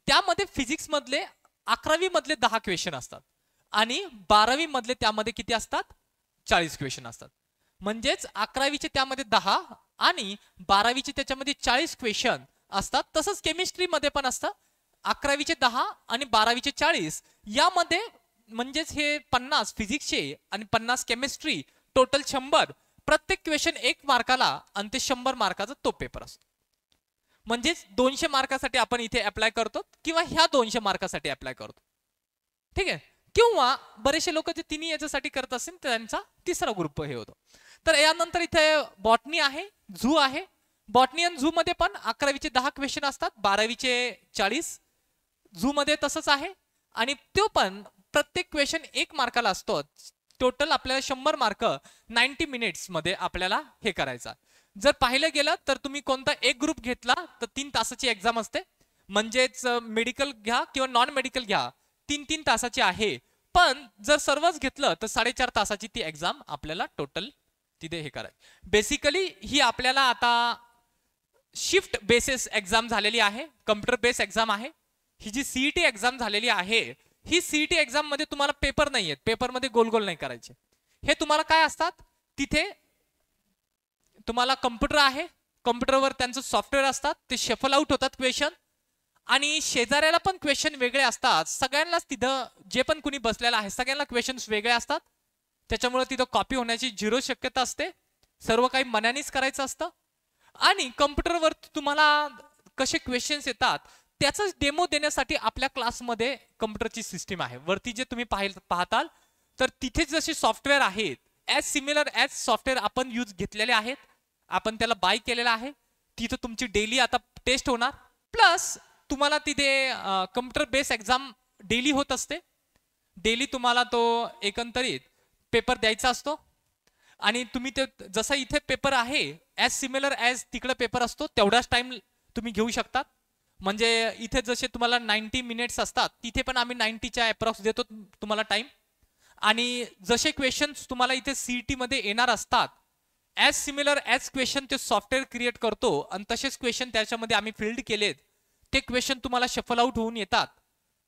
त्यामध्ये फिजिक्स मधले 11वी मधले 10 क्वेश्चन असतात आणि 12वी मधले त्यामध्ये किती असतात, 40 क्वेश्चन असतात. म्हणजेच 11वीचे त्यामध्ये 10 आणि 12वीचे त्याच्यामध्ये 40 क्वेश्चन असतात. तसंच केमिस्ट्री मध्ये पण असतं 11वीचे 10 आणि 12वीचे 40. यामध्ये म्हणजेच हे 50 फिजिक्सचे आणि 50 केमिस्ट्री, टोटल 100. प्रत्येक क्वेश्चन 1 मार्काला आणि ते 100 मार्काचा तो पेपर असतो. म्हणजेच 200 मार्कासाठी आपण इथे अप्लाय करतो किंवा ह्या 200 मार्कासाठी अप्लाय करतो. ठीक आहे. किंवा बरेचसे लोक जे तिन्ही याच्यासाठी करत असतील त्यांचा तिसरा ग्रुप हे होतो. तर यानंतर इथे बॉटनी आहे, झू आहे. बॉटनी आणि झू मध्ये पण 11वीचे 10 क्वेश्चन असतात, 12वीचे 40. झू मध्ये तसंच आहे आणि तो पण प्रत्येक क्वेश्चन 1 मार्काला असतो. टोटल आपल्याला 100 मार्क 90 मिनिट्स मध्ये आपल्याला हे करायचं. जर पाहिलं गेलं तर तुम्ही कोणता एक ग्रुप घेतला तर 3 तासाची एक्झाम असते. म्हणजेच मेडिकल घ्या किंवा नॉन मेडिकल घ्या 3-3 तासाची आहे. पण जर सर्वच घेतलं तर 4.5 तासाची ती एक्झाम आपल्याला टोटल तिथे हे करायची. बेसिकली ही आपल्याला आता शिफ्ट बेसिस एक्झाम झालेली आहे, कम्प्युटर बेस एक्झाम आहे. ही जी सीईटी एक्झाम झालेली आहे ही सीईटी एक्झाम मध्ये तुम्हाला पेपर नाही आहेत, पेपरमध्ये गोल गोल नाही करायचे. हे तुम्हाला काय असतात, तिथे तुम्हाला कम्प्युटर आहे, कम्प्युटरवर त्यांचं सॉफ्टवेअर असतात, ते शफल आउट होतात क्वेश्चन आणि शेजाऱ्याला पण क्वेश्चन वेगळे असतात. सगळ्यांनाच तिथं जे पण कुणी बसलेला आहे सगळ्यांना क्वेश्चन्स वेगळे असतात. त्याच्यामुळे तिथं कॉपी होण्याची 0 शक्यता असते. सर्व काही मनानेच करायचं असतं आणि कम्प्युटरवर तुम्हाला कसे क्वेश्चन्स येतात त्याचाच डेमो देण्यासाठी आपल्या क्लासमध्ये कम्प्युटरची सिस्टीम आहे. वरती जे तुम्ही पाहताल तर तिथे जसे सॉफ्टवेअर आहेत ॲज सिमिलर ॲज सॉफ्टवेअर आपण यूज घेतलेले आहेत, आपण त्याला बाय केलेलं आहे. तिथं तुमची डेली आता टेस्ट होणार. प्लस तुम्हाला तिथे कम्प्युटर बेस एक्झाम डेली होत असते. डेली तुम्हाला तो एकंदरीत पेपर द्यायचा असतो आणि तुम्ही ते जसा इथे पेपर आहे ॲज सिमिलर ॲज तिकडे पेपर असतो तेवढाच टाइम तुम्ही घेऊ शकतात. म्हणजे इथे जसे तुम्हाला 90 मिनिट्स असतात तिथे पण आम्ही 90च्या अप्रॉक्स देतो तुम्हाला टाइम. आणि जसे क्वेश्चन्स तुम्हाला इथे सीईटी मध्ये येणार असतात ॲज सिमिलर ॲज क्वेश्चन ते सॉफ्टवेअर क्रिएट करतो आणि तसेच क्वेश्चन त्याच्यामध्ये आम्ही फिल्ड केलेत. ते क्वेश्चन तुम्हाला शफल आउट होऊन येतात.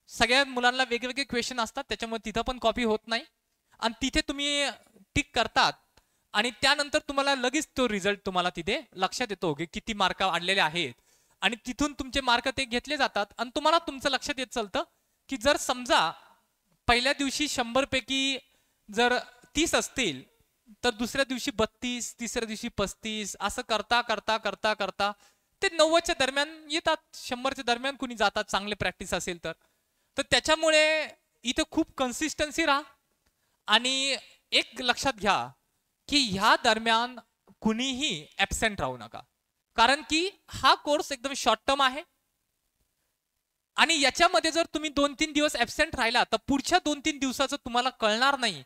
सगळ्या मुलांना वेगवेगळे क्वेश्चन असतात त्याच्यामुळे तिथं पण कॉपी होत नाही आणि तिथे तुम्ही टिक करतात आणि त्यानंतर तुम्हाला लगेच तो रिझल्ट तुम्हाला तिथे लक्षात येतो की किती मार्क आणलेले आहेत आणि तिथून तुमचे मार्क ते घेतले जातात आणि तुम्हाला तुमचं लक्षात येत चालतं की जर समजा पहिल्या दिवशी 100 पैकी जर 30 असतील तर दुसऱ्या दिवशी 32, तिसऱ्या दिवशी 35, असं करता करता करता करता ते 90च्या दरम्यान येतात, 100च्या दरम्यान कुणी जातात चांगले प्रॅक्टिस असेल तर. तर त्याच्यामुळे इथं खूप कन्सिस्टन्सी राहा आणि एक लक्षात घ्या की ह्या दरम्यान कुणीही ऍबसेंट राहू नका, कारण की हा कोर्स एकदम शॉर्ट टर्म आहे आणि याच्यामध्ये जर तुम्ही 2-3 दिवस ऍबसेंट राहिला तर पुढच्या 2-3 दिवसाचं तुम्हाला कळणार नाही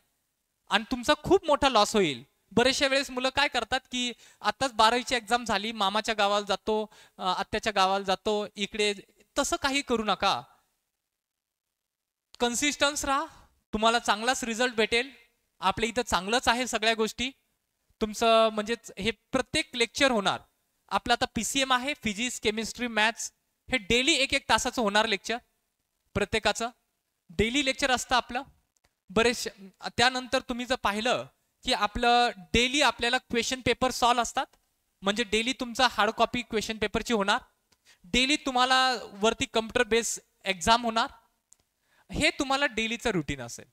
आणि तुमचा खूप मोठा लॉस होईल. बरेचशा वेळेस मुलं काय करतात की आताच 12वीची एक्झाम झाली, मामाच्या गावाला जातो, आत्याच्या गावाला जातो, इकडे. तसं काही करू नका. कन्सिस्टन्स राहा, तुम्हाला चांगलाच रिझल्ट भेटेल. आपल्या इथं चांगलंच आहे सगळ्या गोष्टी. तुमचं म्हणजे हे प्रत्येक लेक्चर होणार आपलं. आता पीसीएम आहे, फिजिक्स, केमिस्ट्री, मॅथ्स, हे डेली 1-1 तासाचं होणार लेक्चर. प्रत्येकाचं डेली लेक्चर असतं आपलं. बरेच त्यानंतर तुम्ही जर पाहिलं की आपलं डेली आपल्याला क्वेश्चन पेपर सॉल्व असतात, म्हणजे डेली तुमचा हार्ड कॉपी क्वेश्चन पेपरची होणार. डेली तुम्हाला वरती कम्प्युटर बेस एक्झाम होणार. हे तुम्हाला डेलीचं रुटीन असेल.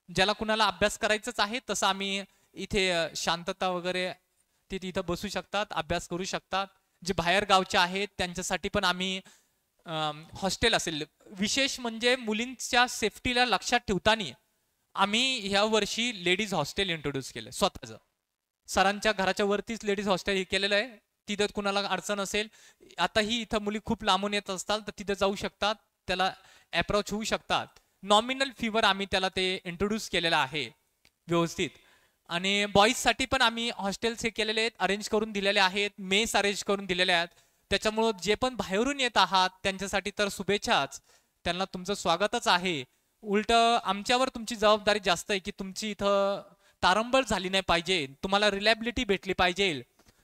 ज्याला कुणाला अभ्यास करायचंच आहे तसं आम्ही इथे शांतता वगैरे ते तिथं बसू शकतात, अभ्यास करू शकतात. जे बाहेर गावचे आहेत त्यांच्यासाठी पण आम्ही हॉस्टेल असेल. विशेष म्हणजे मुलींच्या सेफ्टीला लक्षात ठेवताना आम्ही ह्या वर्षी लेडीज हॉस्टेल इंट्रोड्यूस केलं स्वतःच. सरांच्या घराच्या वरतीच लेडीज हॉस्टेल हे केलेलं आहे. तिथं कुणाला अडचण असेल, आताही इथं मुली खूप लांबून येत असतात तर तिथं जाऊ शकतात, त्याला अप्रोच होऊ शकतात. नॉमिनल फीवर आम्ही त्याला ते इंट्रोड्यूस केलेलं आहे व्यवस्थित. आणि बॉईजसाठी पण आम्ही हॉस्टेल्स हे केलेले आहेत, अरेंज करून दिलेले आहेत, मेस अरेंज करून दिलेले आहेत. त्याच्यामुळं जे पण बाहेरून येत आहात त्यांच्यासाठी तर शुभेच्छाच, त्यांना तुमचं स्वागतच आहे. उलट आमच्यावर तुमची जबाबदारी जास्त आहे की तुमची इथं तारंबळ झाली नाही पाहिजे, तुम्हाला रिलॅबिलिटी भेटली पाहिजे,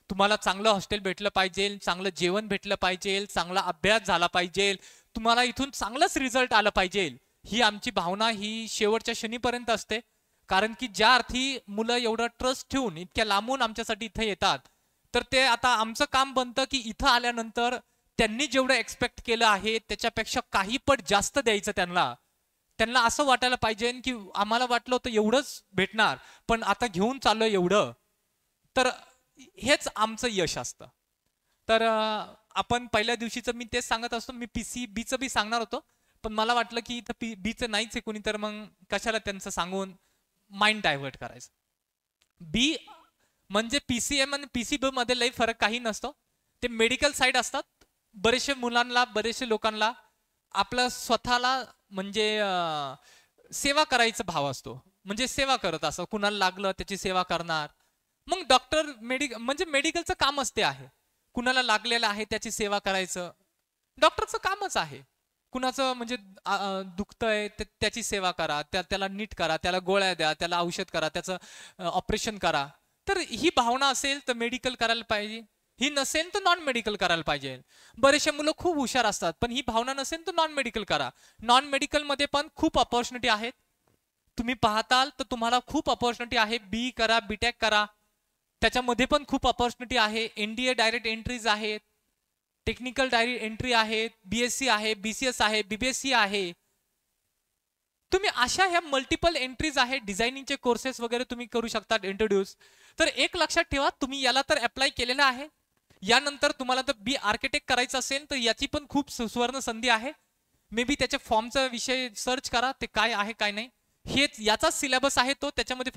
तुम्हाला चांगलं हॉस्टेल भेटलं पाहिजे, चांगलं जेवण भेटलं पाहिजे, चांगला अभ्यास झाला पाहिजे, तुम्हाला इथून चांगलंच रिझल्ट आलं पाहिजे. ही आमची भावना ही शेवटच्या क्षणीपर्यंत असते. कारण की ज्या अर्थी मुलं एवढं ट्रस्ट ठेवून इतक्या लांबून आमच्यासाठी इथं येतात, तर ते आता आमचं काम बनतं की इथं आल्यानंतर त्यांनी जेवढं एक्सपेक्ट केलं आहे त्याच्यापेक्षा काही पट जास्त द्यायचं त्यांना. त्यांना असं वाटायला पाहिजे की आम्हाला वाटलं होतं एवढंच भेटणार पण आता घेऊन चाललोय एवढं. तर हेच आमचं यश असतं. तर आपण पहिल्या दिवशीचं मी तेच सांगत असतो. मी PCBचं बी सांगणार होतो पण मला वाटलं की इथं बीचं नाहीच आहे कोणी, तर मग कशाला त्यांचं सांगून माइंड डायव्हर्ट करायचं. बी म्हणजे PCM आणि PCB मध्ये लई फरक काही नसतो. ते मेडिकल साईड असतात. बरेचसे मुलांना, बरेचसे लोकांना आपलं स्वतःला म्हणजे सेवा करायचा भाव असतो, म्हणजे सेवा करत असं कुणाला लागलं त्याची सेवा करणार. मग डॉक्टर म्हणजे मेडिकलचं काम असते आहे, कुणाला लागलेलं आहे त्याची सेवा करायचं डॉक्टरचं कामच आहे. कुणाचं म्हणजे दुखतंय त्याची सेवा करा, त्याला नीट करा, त्याला गोळ्या द्या, त्याला औषध करा, त्याचं ऑपरेशन करा. तर ही भावना असेल तर मेडिकल करायला पाहिजे, ही नसेल तर नॉन मेडिकल करायला पाहिजे. बरेचसे मुलं खूप हुशार असतात पण ही भावना नसेल तर नॉन मेडिकल करा. नॉन मेडिकल मध्ये पण खूप अपॉर्च्युनिटी आहेत. तुम्ही पाहताल तर तुम्हाला खूप अपॉर्च्युनिटी आहे. बी करा, बीटेक करा, त्याच्यामध्ये पण खूप अपॉर्च्युनिटी आहे. NDA डायरेक्ट एंट्रीज आहेत, टेक्निकल डायरेक्ट एंट्री आहेत, BSc आहे, BCS आहे, BBSc आहे. तुम्ही अशा ह्या मल्टिपल एंट्रीज आहेत. डिझायनिंगचे कोर्सेस वगैरे तुम्ही करू शकता इंट्रोड्यूस. तर एक लक्षात ठेवा, तुम्ही याला तर अप्लाय केलेलं आहे. यानंतर तुम्हाला तर बी आर्किटेक्ट करायचं असेल तर याची पण खूप सुवर्ण संधी आहे. मे बी त्याच्या फॉर्मचा विषय सर्च करा, ते काय आहे काय नाही. हेच याचाच सिलेबस आहे तो. त्याच्यामध्ये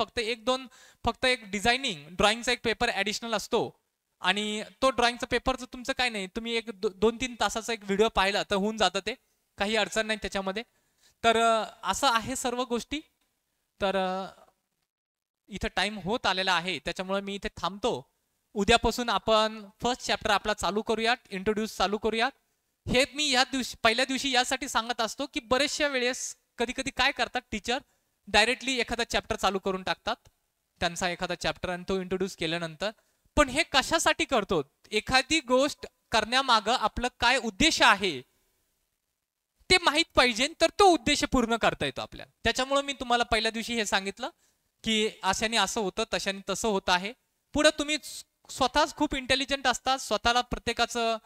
फक्त एक डिझायनिंग ड्रॉइंगचा एक पेपर ऍडिशनल असतो आणि तो ड्रॉइंगचा पेपरचं तुमचं काय नाही, तुम्ही एक 2-3 तासाचा एक व्हिडिओ पाहिला तर होऊन जातं, ते काही अडचण नाही त्याच्यामध्ये. तर असं आहे सर्व गोष्टी. तर इथं टाइम होत आलेला आहे त्याच्यामुळे मी इथे थांबतो. उद्यापासून आपण फर्स्ट चॅप्टर आपला चालू करूयात, इंट्रोड्यूस चालू करूयात. हे मी या दिवशी पहिल्या दिवशी यासाठी सांगत असतो की बरेचशा वेळेस कधी कधी काय करतात टीचर, डायरेक्टली एखादा चॅप्टर चालू करून टाकतात, त्यांचा एखादा चॅप्टर, आणि तो इंट्रोड्यूस केल्यानंतर. पण हे कशासाठी करतो, एखादी गोष्ट करण्यामागं आपलं काय उद्देश आहे ते माहित पाहिजे, तर तो उद्देश पूर्ण करता येतो आपल्याला. त्याच्यामुळे मी तुम्हाला पहिल्या दिवशी हे सांगितलं की अशाने असं होतं, तशाने तसं होत आहे. पुढे तुम्ही स्वतःच खूप इंटेलिजंट असतात, स्वतःला प्रत्येकाचं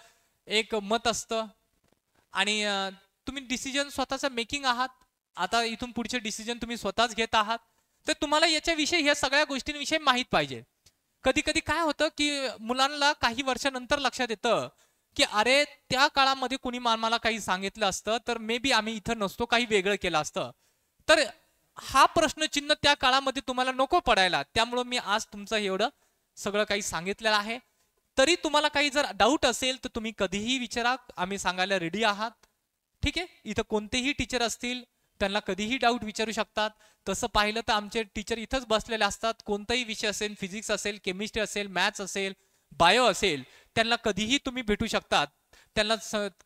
एक मत असतं आणि तुम्ही डिसिजन स्वतःचं मेकिंग आहात. आता इथून पुढचे डिसिजन तुम्ही स्वतःच घेत आहात. तर तुम्हाला याच्याविषयी ह्या सगळ्या गोष्टींविषयी माहीत पाहिजे. कधी कधी काय होतं की मुलांना काही वर्षानंतर लक्षात येतं की अरे त्या काळामध्ये कुणी मला काही सांगितलं असतं तर मे बी आम्ही इथं नसतो, काही वेगळं केलं असतं. तर हा प्रश्नचिन्ह त्या काळामध्ये तुम्हाला नको पडायला, त्यामुळं मी आज तुमचं एवढं सगळं काही सांगितलेलं आहे. तरी तुम्हाला काही जर डाऊट असेल तर तुम्ही कधीही विचारा, आम्ही सांगायला रेडी आहात. ठीक आहे, इथं कोणतेही टीचर असतील त्यांना कधीही डाऊट विचारू शकतात. तसं पाहिलं तर आमचे टीचर इथंच बसलेले असतात. कोणताही विषय असेल, फिजिक्स असेल, केमिस्ट्री असेल, मॅथ्स असेल, बायो असेल, त्यांना कधीही तुम्ही भेटू शकतात. त्यांना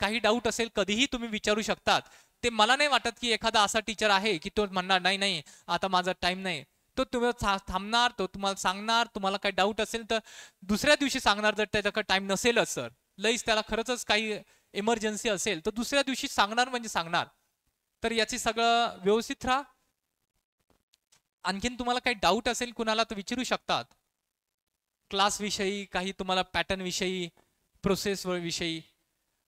काही डाऊट असेल कधीही तुम्ही विचारू शकतात. ते मला नाही वाटत की एखादा असा टीचर आहे की तो म्हणणार नाही नाही आता माझा टाइम नाही. तो तुम्ही थांबणार, तो तुम्हाला सांगणार. तुम्हाला काही डाऊट असेल तर दुसऱ्या दिवशी सांगणार, जर त्याच्याकडे टाइम नसेलच सर, लईच त्याला खरंच काही इमर्जन्सी असेल तर दुसऱ्या दिवशी सांगणार म्हणजे सांगणार. तर याची सगळं व्यवस्थित राहा. आणखीन तुम्हाला काही डाऊट असेल कुणाला तर विचारू शकतात. क्लास विषयी, काही तुम्हाला पॅटर्न विषयी, प्रोसेस विषयी.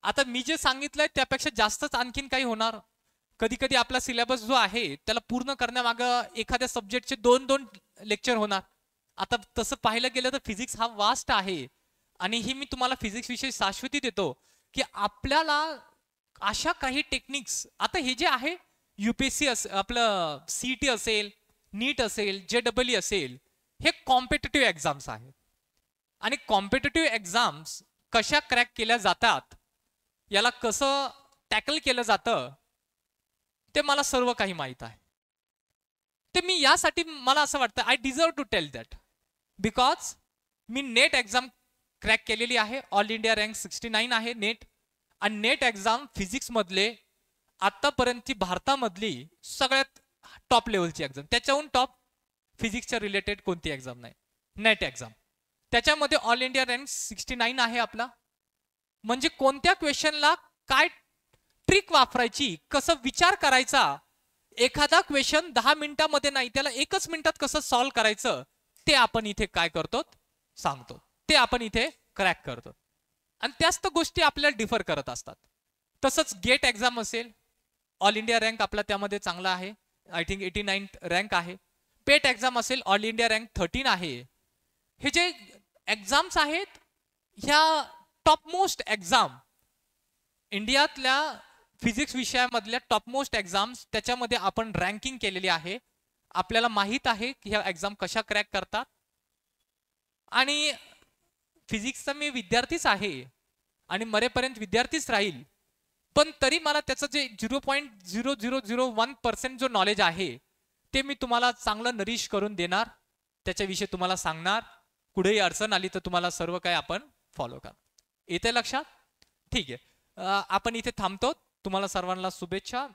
आता मी जे सांगितलंय त्यापेक्षा जास्तच आणखीन काही होणार. कधी कधी आपला सिलेबस जो आहे त्याला पूर्ण करण्यामागं एखाद्या सब्जेक्टचे 2-2 लेक्चर होणार. आता तसं पाहिलं गेलं तर फिजिक्स हा वास्ट आहे आणि ही मी तुम्हाला फिजिक्स विषयी शाश्वती देतो की आपल्याला अशा काही टेक्निक्स, आता हे जे आहे युपीएससी आपलं सीईटी असेल, नीट असेल, JEE असेल, हे कॉम्पिटिटिव्ह एक्झाम्स आहेत. आणि कॉम्पिटिटिव्ह एक्झाम्स कशा क्रॅक केल्या जातात, याला कसं टॅकल केलं जातं, ते मला सर्व काही माहीत आहे. ते मी यासाठी मला असं वाटतं I deserve to tell that, because मी नेट एक्झाम क्रॅक केलेली आहे. ऑल इंडिया रँक 69 आहे नेट. आणि नेट एक्झाम फिजिक्स मधले आतापर्यंतची भारतामधली सगळ्यात टॉप लेवलची एक्झाम. त्याच्याहून टॉप फिजिक्सच्या रिलेटेड कोणती एक्झाम नाही, नेट एक्झाम. त्याच्यामध्ये ऑल इंडिया रँक 69 आहे आपला. म्हणजे कोणत्या क्वेश्चनला काय ट्रिक वापरायची, कसं विचार करायचा, एखादा क्वेश्चन 10 मिनिटामध्ये नाही त्याला 1च मिनिटात कसं सॉल्व्ह करायचं, ते आपण इथे काय करतो सांगतो, ते आपण इथे क्रॅक करतो. आणि त्याच तर गोष्टी आपल्याला डिफर करत असतात. तसंच गेट एक्झाम असेल, ऑल इंडिया रँक आपला त्यामध्ये चांगला आहे, आय थिंक 89 रँक आहे. पेट एक्झाम असेल, ऑल इंडिया रँक 13 आहे. हे जे एक्झाम्स आहेत ह्या टॉपमोस्ट एक्झाम, इंडियातल्या फिजिक्स विषयामधल्या टॉपमोस्ट एक्झाम्स, त्याच्यामध्ये आपण रँकिंग केलेली आहे. आपल्याला माहित आहे की ह्या एक्झाम कशा क्रॅक करतात. आणि फिजिक्सचा मी विद्यार्थीच आहे आणि मरेपर्यंत विद्यार्थीच राहील, पण तरी मला त्याचं जे 0.0001% जो नॉलेज आहे ते मी तुम्हाला चांगलं नरिश करून देणार, त्याच्याविषयी तुम्हाला सांगणार. कुठेही अडचण आली तर तुम्हाला सर्व काही आपण फॉलो करा. येते लक्षात? ठीक आहे, आपण इथे थांबतो. तुम्हाला सर्वांना शुभेच्छा.